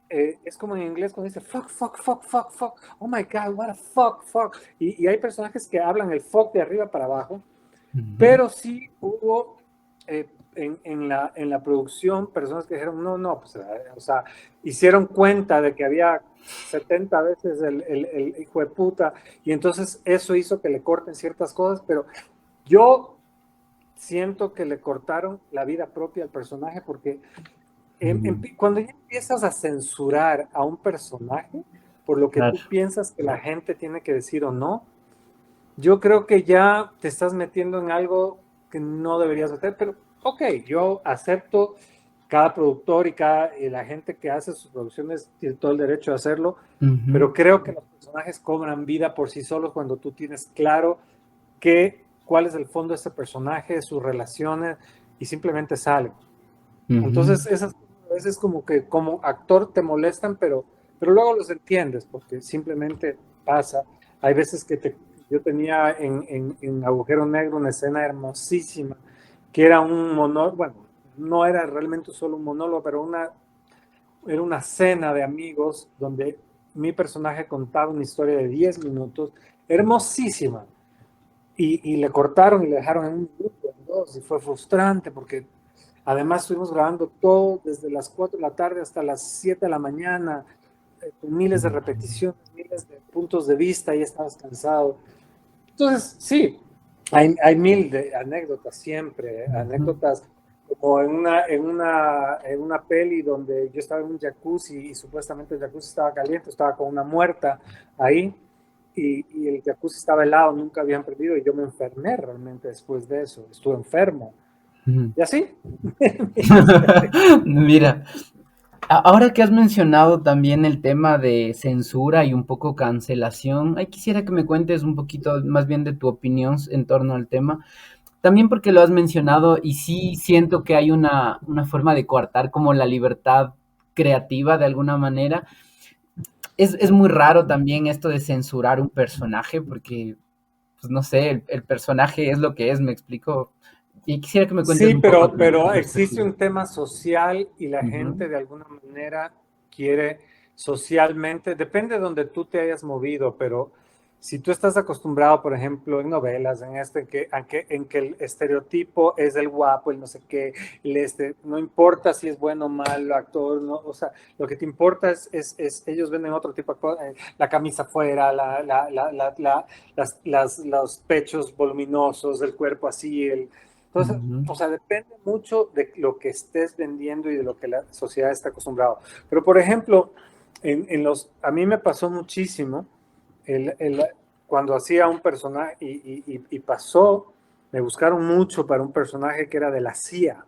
es como en inglés cuando dice fuck, fuck, fuck, fuck, fuck, oh my god, what a fuck, fuck, y hay personajes que hablan el fuck de arriba para abajo, pero sí hubo en la producción personas que dijeron, no, no, pues, o sea, hicieron cuenta de que había 70 veces el hijo de puta, y entonces eso hizo que le corten ciertas cosas, pero yo siento que le cortaron la vida propia al personaje porque cuando ya empiezas a censurar a un personaje por lo que Claro. tú piensas que la gente tiene que decir o no, yo creo que ya te estás metiendo en algo que no deberías hacer, pero ok, yo acepto cada productor y la gente que hace sus producciones tiene todo el derecho a hacerlo, pero creo que los personajes cobran vida por sí solos cuando tú tienes claro cuál es el fondo de ese personaje, sus relaciones, y simplemente salen. Entonces, esas a veces como que como actor te molestan, pero luego los entiendes, porque simplemente pasa. Hay veces que yo tenía en Agujero Negro una escena hermosísima, que era un monólogo, bueno, no era realmente solo un monólogo, pero era una cena de amigos donde mi personaje contaba una historia de 10 minutos, hermosísima, y le cortaron y le dejaron en un grupo, en dos, y fue frustrante porque además estuvimos grabando todo desde las 4 de la tarde hasta las 7 de la mañana, con miles de repeticiones, miles de puntos de vista, y estabas cansado. Entonces, sí, hay mil de anécdotas siempre, anécdotas como en una peli donde yo estaba en un jacuzzi y supuestamente el jacuzzi estaba caliente, estaba con una muerta ahí, y el jacuzzi estaba helado, nunca habían prendido, y yo me enfermé realmente después de eso, estuve enfermo. Y así. Mira, ahora que has mencionado también el tema de censura y un poco cancelación, ahí quisiera que me cuentes un poquito más bien de tu opinión en torno al tema. También porque lo has mencionado y sí siento que hay una forma de coartar como la libertad creativa de alguna manera. Es muy raro también esto de censurar un personaje porque, pues no sé, el personaje es lo que es, me explico. Y quisiera que me cuentes Sí, un poco tu pero existe perspectiva. un tema social y la gente Ujú. de alguna manera quiere socialmente, depende de donde tú te hayas movido, pero si tú estás acostumbrado, por ejemplo, en novelas, en que el estereotipo es el guapo, el no sé qué, no importa si es bueno o malo actor, no, o sea, lo que te importa ellos venden otro tipo de cosas, la camisa afuera, los pechos voluminosos, el cuerpo así, entonces, Ujú. o sea, depende mucho de lo que estés vendiendo y de lo que la sociedad está acostumbrado. Pero, por ejemplo, a mí me pasó muchísimo cuando hacía un personaje y pasó, me buscaron mucho para un personaje que era de la CIA.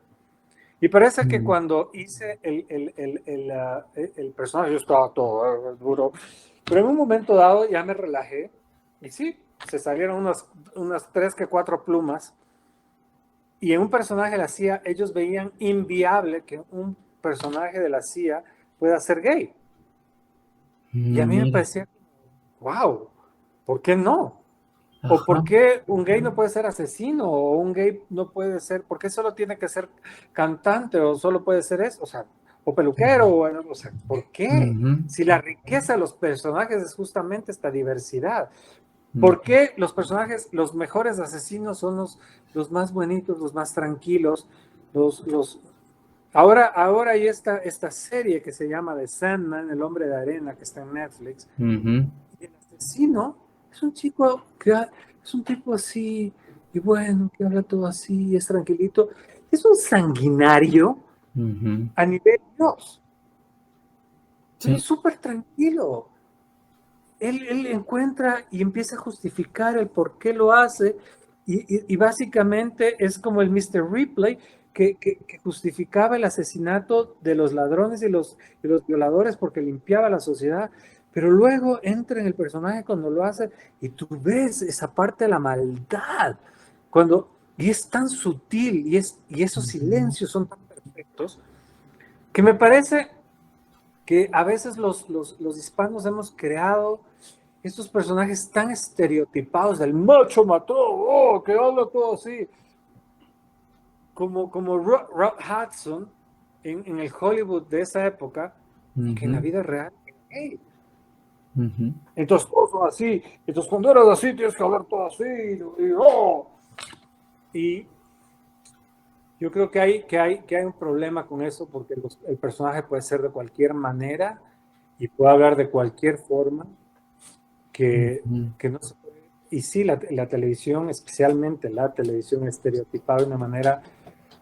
Y parece que cuando hice el personaje, yo estaba todo duro, pero en un momento dado ya me relajé y sí, se salieron unas 3 que 4 plumas, y en un personaje de la CIA, ellos veían inviable que un personaje de la CIA pueda ser gay. Y a mí me Mira, parecía, wow, ¿por qué no? ¿O ajá. por qué un gay no puede ser asesino? ¿O un gay no puede ser, por qué solo tiene que ser cantante? ¿O solo puede ser eso? O sea, o peluquero, o sea, ¿por qué? Ujú. Si la riqueza de los personajes es justamente esta diversidad. ¿Por qué los personajes, los mejores asesinos son los más bonitos, los más tranquilos? Los... Ahora hay esta serie que se llama The Sandman, El Hombre de Arena, que está en Netflix. Y el asesino es un chico es un tipo así, y bueno, que habla todo así, es tranquilito. Es un sanguinario a nivel Dios, pero es Sí. súper tranquilo. Él encuentra y empieza a justificar el por qué lo hace y básicamente es como el Mr. Ripley que justificaba el asesinato de los ladrones y los violadores porque limpiaba la sociedad, pero luego entra en el personaje cuando lo hace y tú ves esa parte de la maldad, y es tan sutil y esos silencios son tan perfectos que me parece que a veces los hispanos hemos creado estos personajes tan estereotipados del macho mató, oh, que habla todo así, como Rock Hudson en el Hollywood de esa época, que en la vida real, hey, entonces todos son así, entonces cuando eras así tienes que hablar todo así, y yo creo que hay un problema con eso porque el personaje puede ser de cualquier manera y puede hablar de cualquier forma que no se puede. Y sí, la televisión, especialmente la televisión, estereotipada de una manera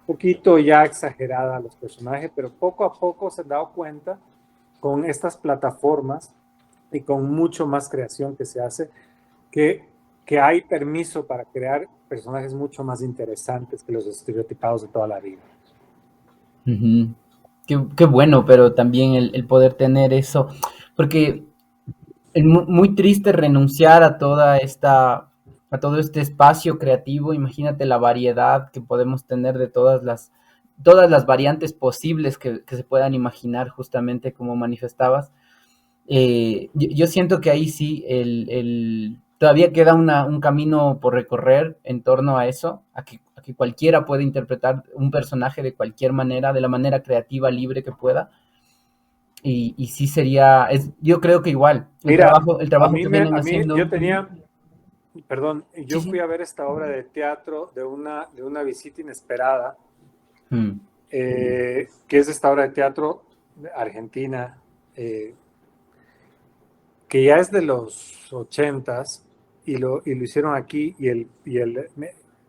un poquito ya exagerada a los personajes, pero poco a poco se han dado cuenta con estas plataformas y con mucho más creación que se hace, que, que hay permiso para crear personajes mucho más interesantes que los estereotipados de toda la vida. Qué bueno, pero también el poder tener eso, porque es muy triste renunciar a a todo este espacio creativo. Imagínate la variedad que podemos tener de todas las variantes posibles que se puedan imaginar, justamente como manifestabas. Yo siento que ahí sí todavía queda un camino por recorrer en torno a eso, a que cualquiera puede interpretar un personaje de cualquier manera, de la manera creativa, libre que pueda. Y sí yo creo que igual, Mira, el trabajo que vienen yo haciendo. tenía, perdón, Sí, yo sí. fui a ver esta obra de teatro de una visita inesperada, que es esta obra de teatro argentina, eh, que ya es de los 80s y lo hicieron aquí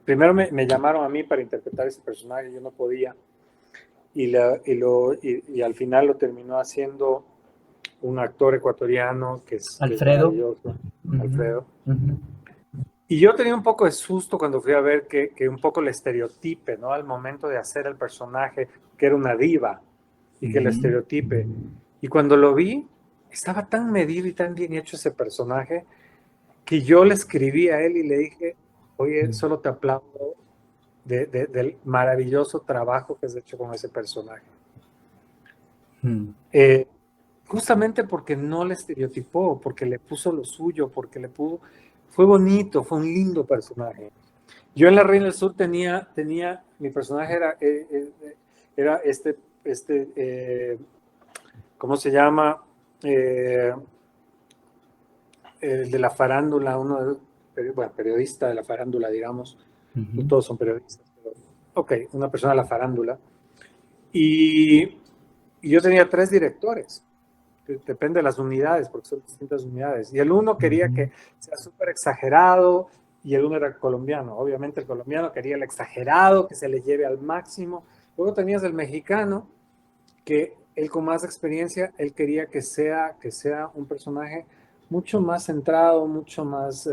primero me llamaron a mí para interpretar ese personaje, yo no podía y al final lo terminó haciendo un actor ecuatoriano que es Alfredo. maravilloso, Ujú, Alfredo. ujú, Y yo tenía un poco de susto cuando fui a ver que un poco el estereotipe, ¿no? Al momento de hacer el personaje, que era una diva, y que el ujú, estereotipe. Y cuando lo vi, estaba tan medido y tan bien hecho ese personaje que yo le escribí a él y le dije, oye, solo te aplaudo del maravilloso trabajo que has hecho con ese personaje. ujú, Eh, Justamente porque no le estereotipó, porque le puso lo suyo, porque le puso... Fue bonito, fue un lindo personaje. Yo en La Reina del Sur mi personaje era ¿cómo se llama? Eh, el de la farándula, bueno, periodista de la farándula, digamos. No ujú, todos son periodistas, pero, ok, una persona de la farándula. Y, y yo tenía tres directores, depende de las unidades, porque son distintas unidades. Y el uno quería ujú, que sea súper exagerado y el uno era colombiano. Obviamente el colombiano quería el exagerado, que se le lleve al máximo. Luego tenías el mexicano, que él con más experiencia, él quería que sea un personaje mucho más centrado, mucho más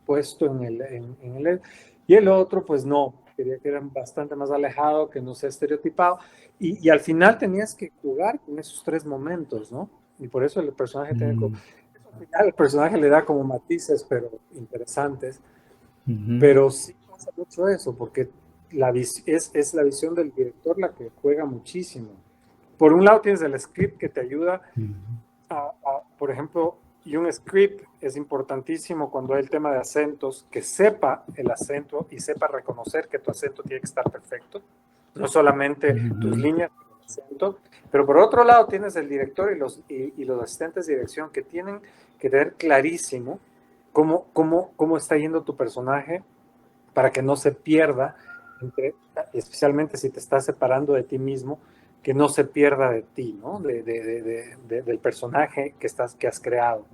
puesto en el... Y el otro, pues no, quería que era bastante más alejado, que no sea estereotipado. Y al final tenías que jugar con esos tres momentos, ¿no? Y por eso el personaje tiene... Al final el personaje le da como matices, pero interesantes. ujú, Pero sí pasa mucho eso, porque es la visión del director la que juega muchísimo. Por un lado tienes el script que te ayuda ujú, por ejemplo, y un script es importantísimo cuando hay el tema de acentos, que sepa el acento y sepa reconocer que tu acento tiene que estar perfecto, no solamente tus ujú, líneas, el acento, pero por otro lado tienes el director y los asistentes de dirección que tienen que tener clarísimo cómo está yendo tu personaje para que no se pierda, especialmente si te estás separando de ti mismo, que no se pierda de ti, ¿no? Del personaje que has creado.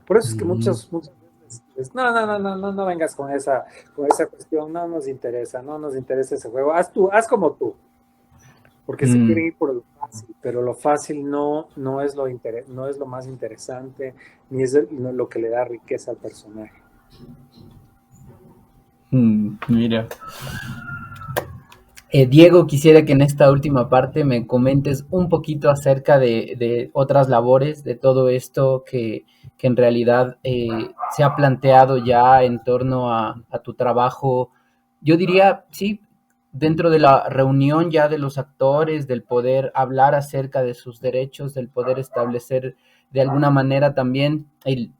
Por eso es que Ujú. muchas veces, no vengas con esa cuestión, no nos interesa ese juego, haz como tú, porque se quieren Mm. ir por lo fácil, pero lo fácil no es no es lo más interesante, ni es lo que le da riqueza al personaje. Mira. Diego, quisiera que en esta última parte me comentes un poquito acerca de otras labores, de todo esto que en realidad se ha planteado ya en torno a tu trabajo. Yo diría, sí, dentro de la reunión ya de los actores, del poder hablar acerca de sus derechos, del poder establecer de alguna manera también el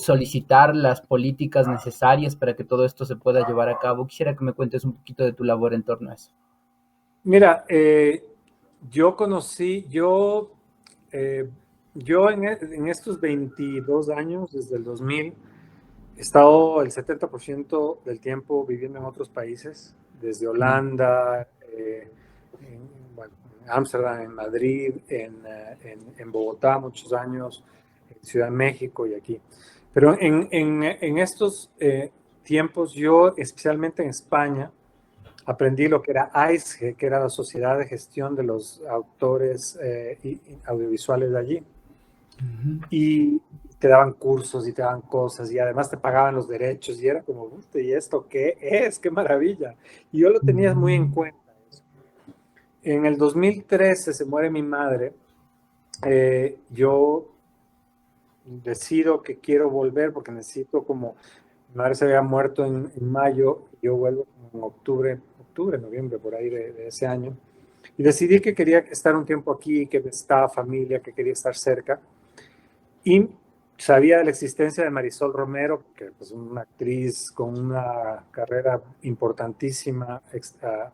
solicitar las políticas necesarias para que todo esto se pueda llevar a cabo. Quisiera que me cuentes un poquito de tu labor en torno a eso. Mira, yo conocí, eh, yo en estos 22 años, desde el 2000, he estado el 70% del tiempo viviendo en otros países, desde Mm. Holanda, bueno, en Ámsterdam, en Madrid, en Bogotá muchos años, en Ciudad de México y aquí. Pero en estos tiempos, yo especialmente en España, aprendí lo que era AISGE, que era la Sociedad de Gestión de los Autores Audiovisuales de allí. Ujú. Y te daban cursos y te daban cosas y además te pagaban los derechos y era como, ¿y esto qué es? ¡Qué maravilla! Y yo lo tenía muy en Ujú. cuenta. En el 2013 se muere mi madre. Yo decido que quiero volver porque necesito como, mi madre se había muerto en mayo, yo vuelvo en octubre, noviembre, por ahí de ese año. Y decidí que quería estar un tiempo aquí, que estaba familia, que quería estar cerca. Y sabía de la existencia de Marisol Romero, que es pues, una actriz con una carrera importantísima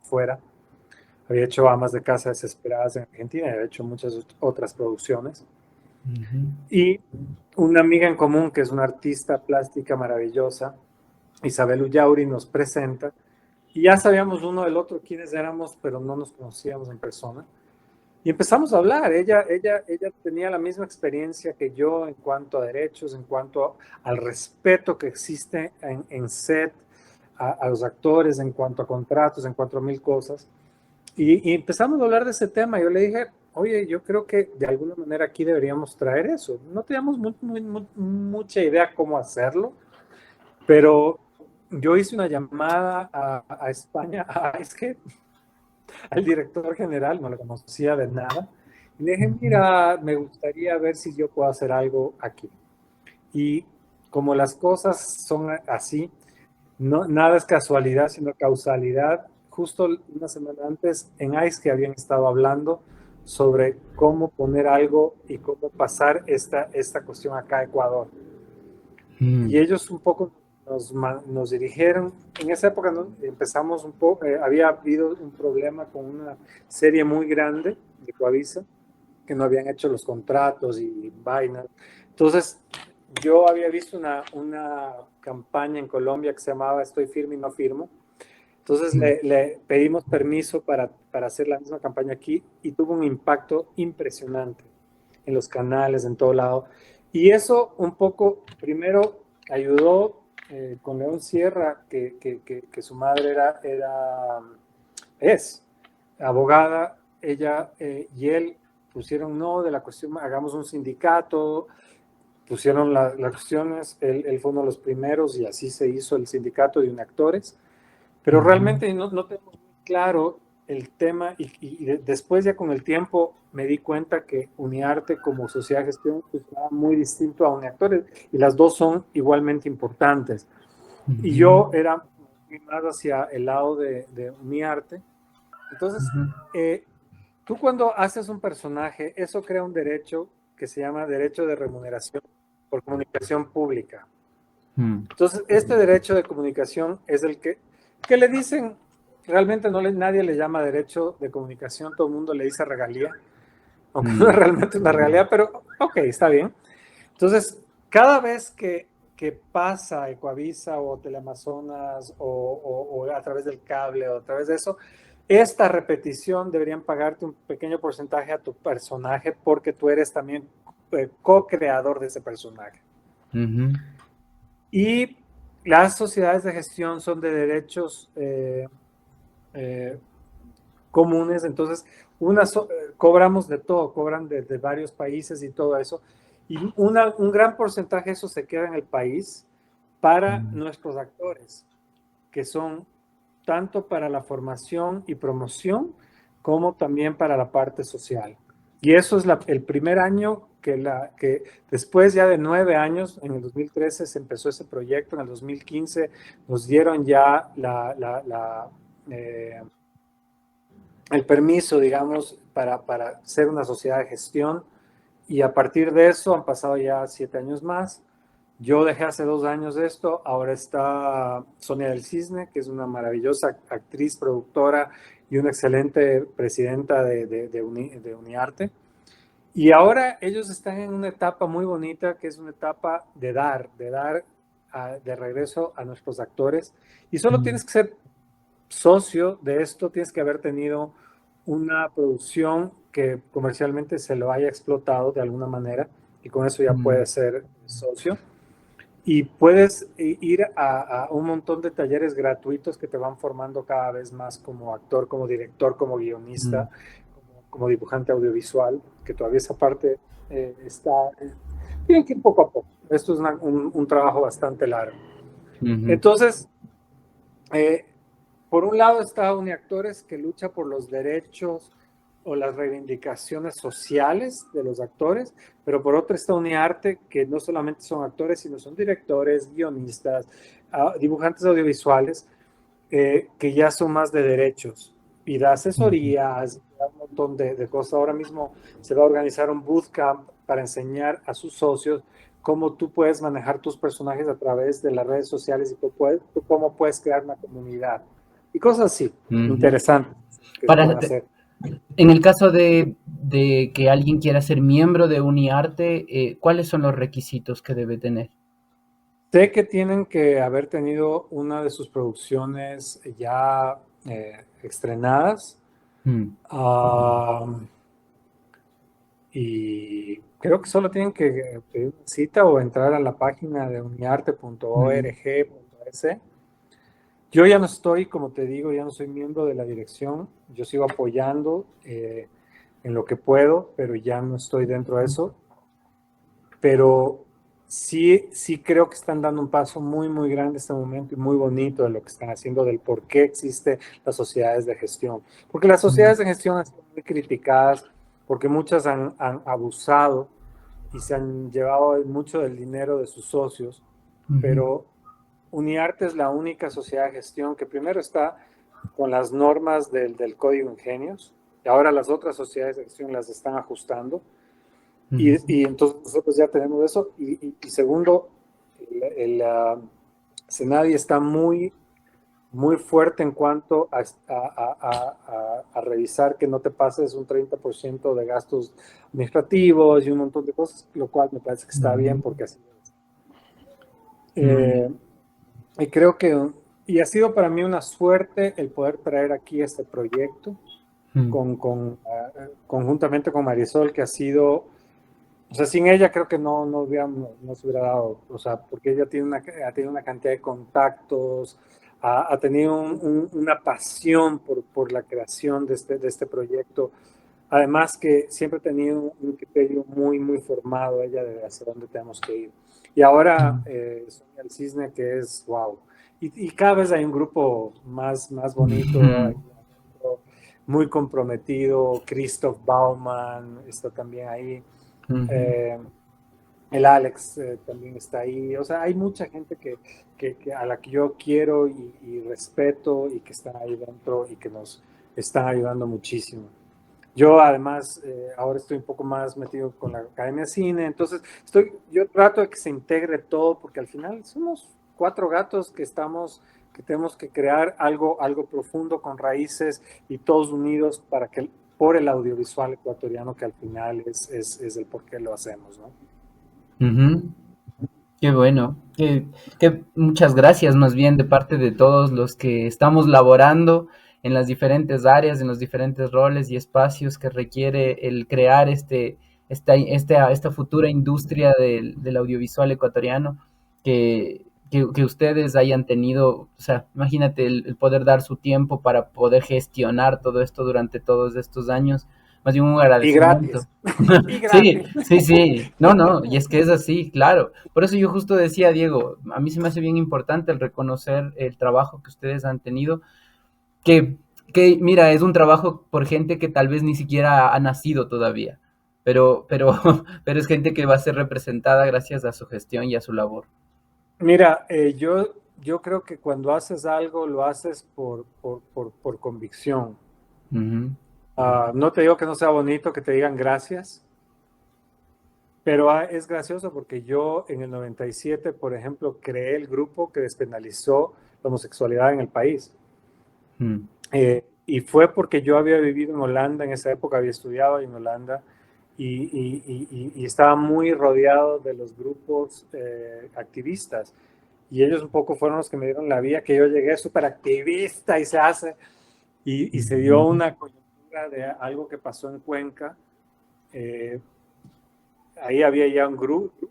fuera. Había hecho Amas de Casa Desesperadas en Argentina y había hecho muchas otras producciones. Ujú. Y una amiga en común, que es una artista plástica maravillosa, Isabel Ullauri, nos presenta. Y ya sabíamos uno del otro quiénes éramos, pero no nos conocíamos en persona. Y empezamos a hablar. Ella tenía la misma experiencia que yo en cuanto a derechos, en cuanto al respeto que existe en set a los actores, en cuanto a contratos, en cuanto a mil cosas. Y empezamos a hablar de ese tema. Yo le dije, oye, yo creo que de alguna manera aquí deberíamos traer eso. No teníamos mucha idea cómo hacerlo, pero yo hice una llamada a España, es que al director general, no lo conocía de nada, y le dije, Ujú. mira, me gustaría ver si yo puedo hacer algo aquí. Y como las cosas son así, no, nada es casualidad, sino causalidad. Justo una semana antes en ICE que habían estado hablando sobre cómo poner algo y cómo pasar esta cuestión acá a Ecuador. Y Mm. ellos un poco nos dirigieron. En esa época empezamos un poco, había habido un problema con una serie muy grande de Coavisa, que no habían hecho los contratos y vainas. Entonces, yo había visto una campaña en Colombia que se llamaba Estoy firme y no firmo. Entonces Mm. le pedimos permiso para hacer la misma campaña aquí y tuvo un impacto impresionante en los canales, en todo lado. Y eso un poco, primero, ayudó con León Sierra, que su madre es abogada, ella y él pusieron no de la cuestión, hagamos un sindicato, pusieron las cuestiones, él fue uno de los primeros y así se hizo el sindicato de actores, pero Ujú. realmente no tenemos muy claro el tema y después ya con el tiempo me di cuenta que Uniarte como sociedad de gestión funcionaba muy distinto a Uniactores y las dos son igualmente importantes. Y Ujú. yo era más hacia el lado de Uniarte. Entonces, Ujú. eh, tú cuando haces un personaje, eso crea un derecho que se llama derecho de remuneración por comunicación pública. Mm. Entonces, este derecho de comunicación es el que le dicen, realmente nadie le llama derecho de comunicación, todo el mundo le dice regalía, aunque no es Mm. realmente una regalía, pero ok, está bien. Entonces, cada vez que pasa a Ecuavisa o Teleamazonas o a través del cable o a través de eso, esta repetición deberían pagarte un pequeño porcentaje a tu personaje porque tú eres también co-creador de ese personaje. Ujú. Y las sociedades de gestión son de derechos comunes, entonces cobramos de todo, cobran de varios países y todo eso, y un gran porcentaje de eso se queda en el país para nuestros actores, que son tanto para la formación y promoción como también para la parte social. Y eso es el primer año que después ya de 9 años, en el 2013 se empezó ese proyecto, en el 2015 nos dieron ya el permiso, digamos, para ser una sociedad de gestión. Y a partir de eso han pasado ya 7 años más. Yo dejé hace 2 años esto, ahora está Sonia del Cisne, que es una maravillosa actriz, productora y una excelente presidenta de UniArte. Y ahora ellos están en una etapa muy bonita, que es una etapa de regreso a nuestros actores. Y solo tienes que ser socio de esto, tienes que haber tenido una producción que comercialmente se lo haya explotado de alguna manera, y con eso ya puedes ser socio. Y puedes ir a un montón de talleres gratuitos que te van formando cada vez más como actor, como director, como guionista, como dibujante audiovisual, que todavía esa parte está... tienen que ir poco a poco. Esto es un trabajo bastante largo. Entonces, por un lado está Uniactores, que lucha por los derechos o las reivindicaciones sociales de los actores, pero por otro está Uniarte, que no solamente son actores, sino son directores, guionistas, dibujantes audiovisuales, que ya son más de derechos y da asesorías, da un montón de cosas. Ahora mismo se va a organizar un bootcamp para enseñar a sus socios cómo tú puedes manejar tus personajes a través de las redes sociales y tú cómo puedes crear una comunidad y cosas así, interesantes que se pueden hacer. En el caso de que alguien quiera ser miembro de UniArte, ¿cuáles son los requisitos que debe tener? Sé que tienen que haber tenido una de sus producciones ya estrenadas. Y creo que solo tienen que pedir una cita o entrar a la página de uniarte.org.es. Yo ya no estoy, como te digo, ya no soy miembro de la dirección. Yo sigo apoyando en lo que puedo, pero ya no estoy dentro de eso. Pero sí creo que están dando un paso muy, muy grande en este momento y muy bonito de lo que están haciendo, del por qué existen las sociedades de gestión. Porque las sociedades de gestión han sido muy criticadas porque muchas han abusado y se han llevado mucho del dinero de sus socios, pero Uniarte es la única sociedad de gestión que primero está con las normas del Código Ingenios, y ahora las otras sociedades de gestión las están ajustando. Y entonces nosotros ya tenemos eso. Y segundo, el Senadi está muy, muy fuerte en cuanto a revisar que no te pases un 30% de gastos administrativos y un montón de cosas, lo cual me parece que está bien porque así es. Y creo y ha sido para mí una suerte el poder traer aquí este proyecto conjuntamente con Marisol, que ha sido... O sea, sin ella creo que no se hubiera dado, o sea, porque ella ha tenido una cantidad de contactos, ha tenido una pasión por la creación de este proyecto. Además que siempre ha tenido un criterio muy, muy formado ella de hacia dónde tenemos que ir. Y ahora Sonia el Cisne, que es wow. Y cada vez hay un grupo más bonito, muy comprometido. Christoph Baumann está también ahí. El Alex también está ahí. O sea, hay mucha gente a la que yo quiero y respeto y que están ahí dentro y que nos están ayudando muchísimo. Yo además ahora estoy un poco más metido con la Academia de Cine, entonces yo trato de que se integre todo porque al final somos 4 gatos que tenemos que crear algo profundo con raíces y todos unidos por el audiovisual ecuatoriano, que al final es el por qué lo hacemos, ¿no? Qué bueno, que muchas gracias más bien de parte de todos los que estamos laborando en las diferentes áreas, en los diferentes roles y espacios que requiere el crear esta futura industria del audiovisual ecuatoriano, que ustedes hayan tenido, o sea, imagínate el poder dar su tiempo para poder gestionar todo esto durante todos estos años, más bien un Y agradecimiento. gratis, y Sí, gratis. sí, sí, no, no, y es que es así, claro. Por eso yo justo decía, Diego, a mí se me hace bien importante el reconocer el trabajo que ustedes han tenido, que, mira, es un trabajo por gente que tal vez ni siquiera ha nacido todavía, pero, pero es gente que va a ser representada gracias a su gestión y a su labor. Mira, yo creo que cuando haces algo lo haces por convicción. Ujú, No te digo que no sea bonito que te digan gracias, pero es gracioso porque yo en el 97, por ejemplo, creé el grupo que despenalizó la homosexualidad en el país. ujú, Y fue porque yo había vivido en Holanda en esa época, había estudiado en Holanda y estaba muy rodeado de los grupos activistas. Y ellos un poco fueron los que me dieron la vía que yo llegué súper activista y se hace. Y se dio ujú, una coyuntura de algo que pasó en Cuenca. Eh, Ahí había ya un grupo,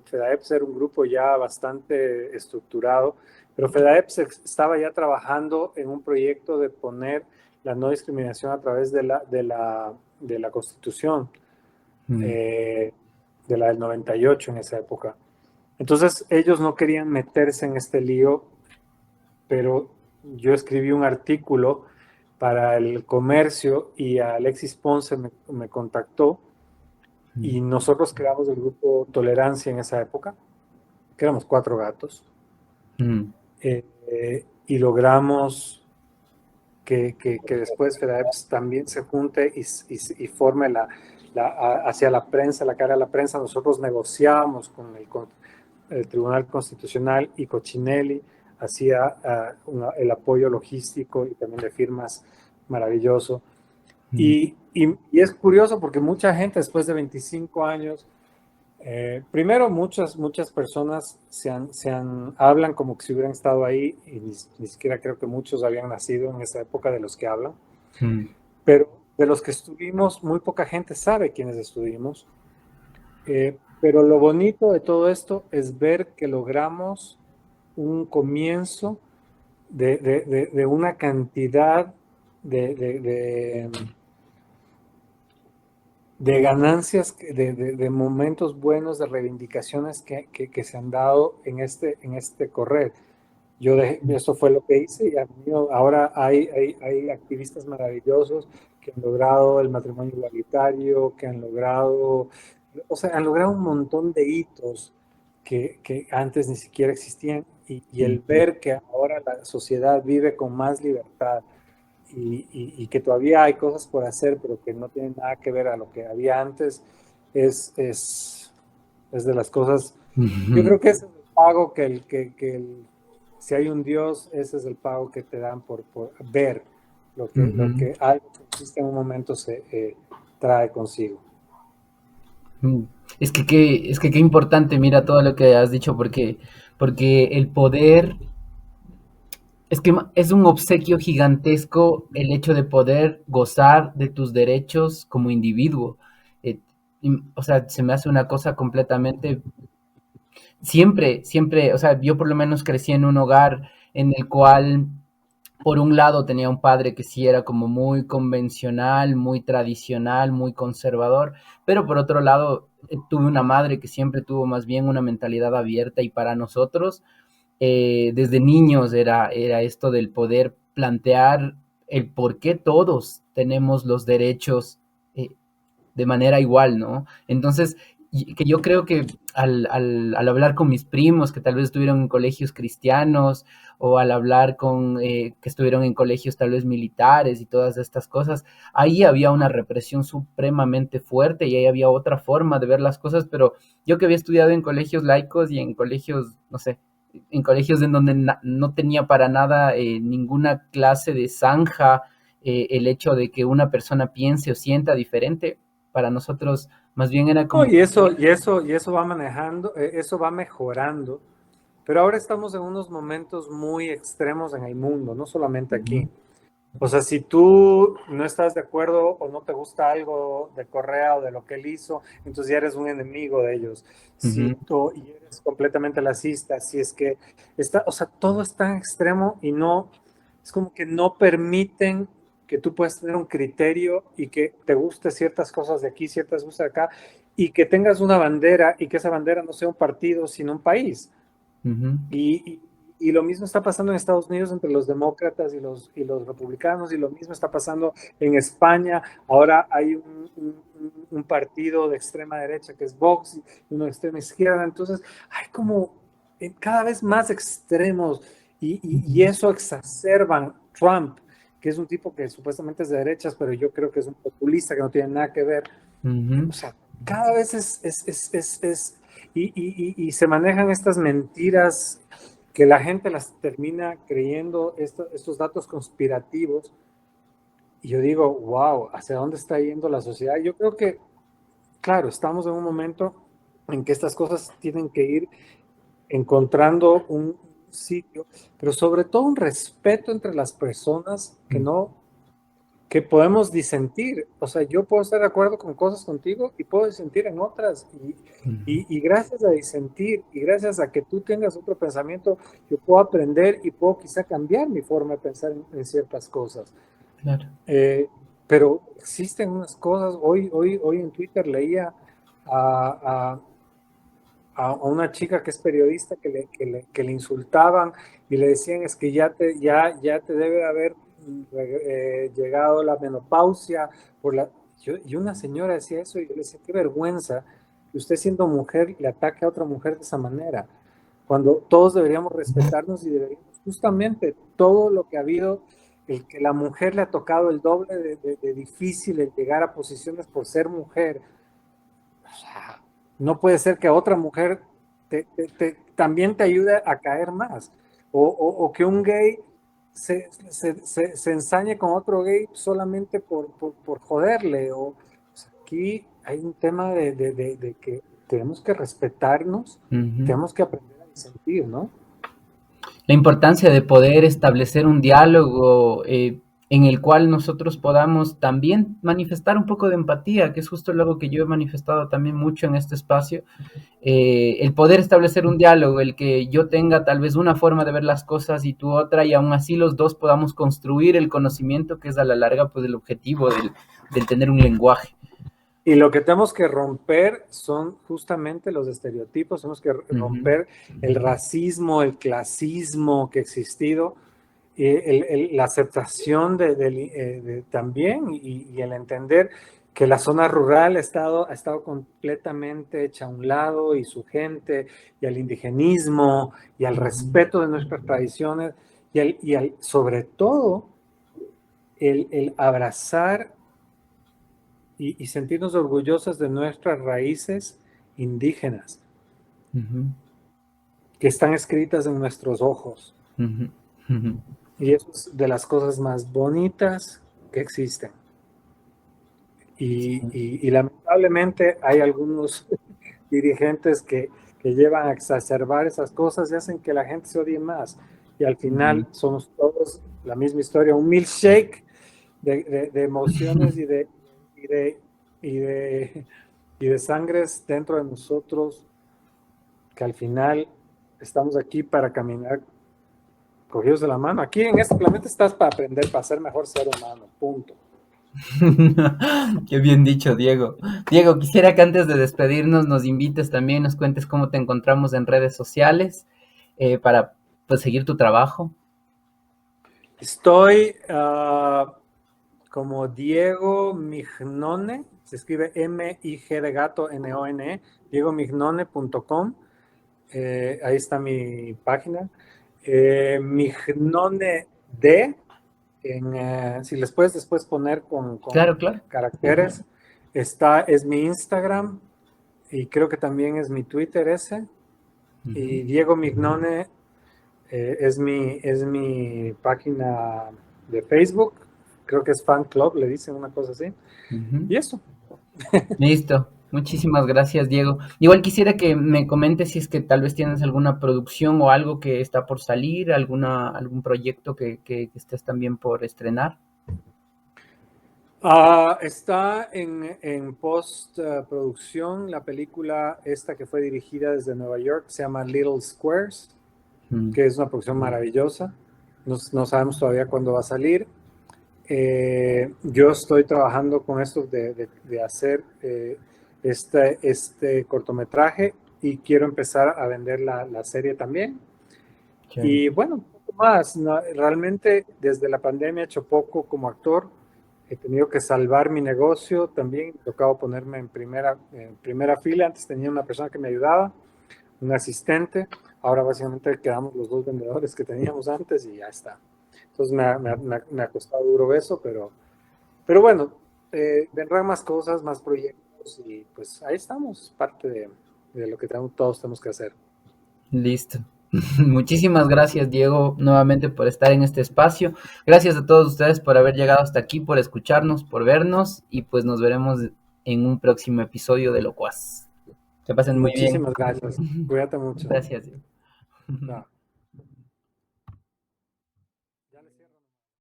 FEDAEPS era un grupo ya bastante estructurado, pero FEDAEPS estaba ya trabajando en un proyecto de poner la no discriminación a través de la Constitución, ujú, eh, de la del 98 en esa época. Entonces ellos no querían meterse en este lío, pero yo escribí un artículo para el comercio y Alexis Ponce me contactó y nosotros creamos el grupo Tolerancia en esa época, que éramos 4 gatos, ujú, y logramos que después FEDAEPS también se junte y forme hacia la prensa, la cara de la prensa. Nosotros negociábamos con el Tribunal Constitucional y Cochinelli hacía el apoyo logístico y también de firmas maravilloso. ujú, Y es curioso porque mucha gente después de 25 años, primero muchas personas hablan como que si hubieran estado ahí y ni siquiera creo que muchos habían nacido en esa época de los que hablan, ujú, pero de los que estuvimos, muy poca gente sabe quiénes estuvimos. Pero lo bonito de todo esto es ver que logramos un comienzo de una cantidad de, de, de, de ganancias, de momentos buenos, de reivindicaciones que se han dado en este correr. Eso fue lo que hice y ahora hay activistas maravillosos que han logrado el matrimonio igualitario, que han logrado, o sea, han logrado un montón de hitos que antes ni siquiera existían y el ujú, ver que ahora la sociedad vive con más libertad y que todavía hay cosas por hacer, pero que no tienen nada que ver a lo que había antes, es, es, es de las cosas. Yo ujú, creo que ese es el pago si hay un Dios, ese es el pago que te dan por ver lo ujú. que algo que existe en un momento se trae consigo. Mm, es que qué importante, mira todo lo que has dicho, porque el poder, es que es un obsequio gigantesco el hecho de poder gozar de tus derechos como individuo. Eh, o sea, se me hace una cosa completamente, siempre, o sea, yo por lo menos crecí en un hogar en el cual por un lado tenía un padre que sí era como muy convencional, muy tradicional, muy conservador, pero por otro lado tuve una madre que siempre tuvo más bien una mentalidad abierta y para nosotros desde niños era esto del poder plantear el por qué todos tenemos los derechos eh, de manera igual, ¿no? Entonces, que yo creo que al hablar con mis primos que tal vez estuvieron en colegios cristianos o al hablar con que estuvieron en colegios tal vez militares y todas estas cosas, ahí había una represión supremamente fuerte y ahí había otra forma de ver las cosas, pero yo que había estudiado en colegios laicos y en colegios, no sé, en colegios en donde no tenía para nada ninguna clase de zanja el hecho de que una persona piense o sienta diferente, para nosotros Más bien era No, como, y eso va manejando, eso va mejorando, pero ahora estamos en unos momentos muy extremos en el mundo, no solamente aquí. ujú, O sea, si tú no estás de acuerdo o no te gusta algo de Correa o de lo que él hizo, entonces ya eres un enemigo de ellos. Si ujú, tú y eres completamente racista, si es que está, o sea, todo es tan extremo y no, es como que no permiten que tú puedas tener un criterio y que te guste ciertas cosas de aquí, ciertas cosas de acá, y que tengas una bandera y que esa bandera no sea un partido, sino un país. ujú, Y lo mismo está pasando en Estados Unidos entre los demócratas y los republicanos, y lo mismo está pasando en España. Ahora hay un partido de extrema derecha que es Vox y uno de extrema izquierda. Entonces, hay como cada vez más extremos y ujú, eso exacerban Trump, que es un tipo que supuestamente es de derechas, pero yo creo que es un populista que no tiene nada que ver. O ujú. sea, cada vez y se manejan estas mentiras que la gente las termina creyendo, estos datos conspirativos. Y yo digo, wow, ¿hacia dónde está yendo la sociedad? Yo creo que, claro, estamos en un momento en que estas cosas tienen que ir encontrando un sitio, pero sobre todo un respeto entre las personas que podemos disentir. O sea, yo puedo estar de acuerdo con cosas contigo y puedo disentir en otras. Ujú. Y gracias a disentir y gracias a que tú tengas otro pensamiento, yo puedo aprender y puedo quizá cambiar mi forma de pensar en ciertas cosas. Claro. Eh, pero existen unas cosas, hoy en Twitter leía a, a una chica que es periodista que le insultaban y le decían es que ya te debe haber llegado la menopausia por la... y una señora decía eso y yo le decía, qué vergüenza que usted siendo mujer le ataque a otra mujer de esa manera, cuando todos deberíamos respetarnos y deberíamos justamente todo lo que ha habido, el que la mujer le ha tocado el doble de difícil el llegar a posiciones por ser mujer. O sea, no puede ser que otra mujer también te ayude a caer más. O que un gay se ensañe con otro gay solamente por joderle. O sea, aquí hay un tema de que tenemos que respetarnos, Ujú. tenemos que aprender a sentir, ¿no? La importancia de poder establecer un diálogo en el cual nosotros podamos también manifestar un poco de empatía, que es justo algo que yo he manifestado también mucho en este espacio, el poder establecer un diálogo, el que yo tenga tal vez una forma de ver las cosas y tú otra, y aún así los dos podamos construir el conocimiento que es a la larga pues el objetivo del tener un lenguaje. Y lo que tenemos que romper son justamente los estereotipos, tenemos que Uh -huh. romper el racismo, el clasismo que ha existido, la aceptación también y el entender que la zona rural ha estado completamente hecha a un lado y su gente y al indigenismo y al Uh -huh. respeto de nuestras tradiciones sobre todo el abrazar y sentirnos orgullosos de nuestras raíces indígenas Uh -huh. que están escritas en nuestros ojos. Uh -huh. Uh -huh. Y eso es de las cosas más bonitas que existen. Y lamentablemente hay algunos dirigentes que llevan a exacerbar esas cosas y hacen que la gente se odie más. Y al final somos todos la misma historia, un milkshake de emociones y de, y de, y de sangres dentro de nosotros, que al final estamos aquí para caminar cogidos de la mano. Aquí en este planeta estás para aprender, para ser mejor ser humano, punto. Qué bien dicho, Diego. Diego, quisiera que antes de despedirnos nos invites también, nos cuentes cómo te encontramos en redes sociales para pues, seguir tu trabajo. Estoy como Diego Mignone, se escribe M-I-G de gato, N-O-N-E, diegomignone.com. Ahí está mi página. Mignone D, si les puedes después poner Claro, con claro. caracteres, es mi Instagram y creo que también es mi Twitter ese. Uh -huh. Y Diego Mignone es mi página de Facebook. Creo que es fan club, le dicen una cosa así. Uh -huh. Y eso. Listo. Muchísimas gracias, Diego. Igual quisiera que me comentes si es que tal vez tienes alguna producción o algo que está por salir, algún proyecto que estés también por estrenar. Está en postproducción la película esta que fue dirigida desde Nueva York, se llama Little Squares, Mm, que es una producción maravillosa. No sabemos todavía cuándo va a salir. Yo estoy trabajando con esto de hacer este cortometraje y quiero empezar a vender la serie también. chévere. Y bueno, poco más. Realmente desde la pandemia he hecho poco como actor. He tenido que salvar mi negocio también. Me tocaba ponerme en primera fila. Antes tenía una persona que me ayudaba, un asistente. Ahora básicamente quedamos los dos vendedores que teníamos antes y ya está. Entonces me ha costado duro eso, pero bueno, vendrán más cosas, más proyectos y pues ahí estamos, parte de lo que todos tenemos que hacer. Listo. Muchísimas gracias, Diego, nuevamente por estar en este espacio. Gracias a todos ustedes por haber llegado hasta aquí, por escucharnos, por vernos y pues nos veremos en un próximo episodio de Locuaz. Que pasen muy bien. Muchísimas gracias. Cuídate mucho. Gracias. Chao. Ya le cierro.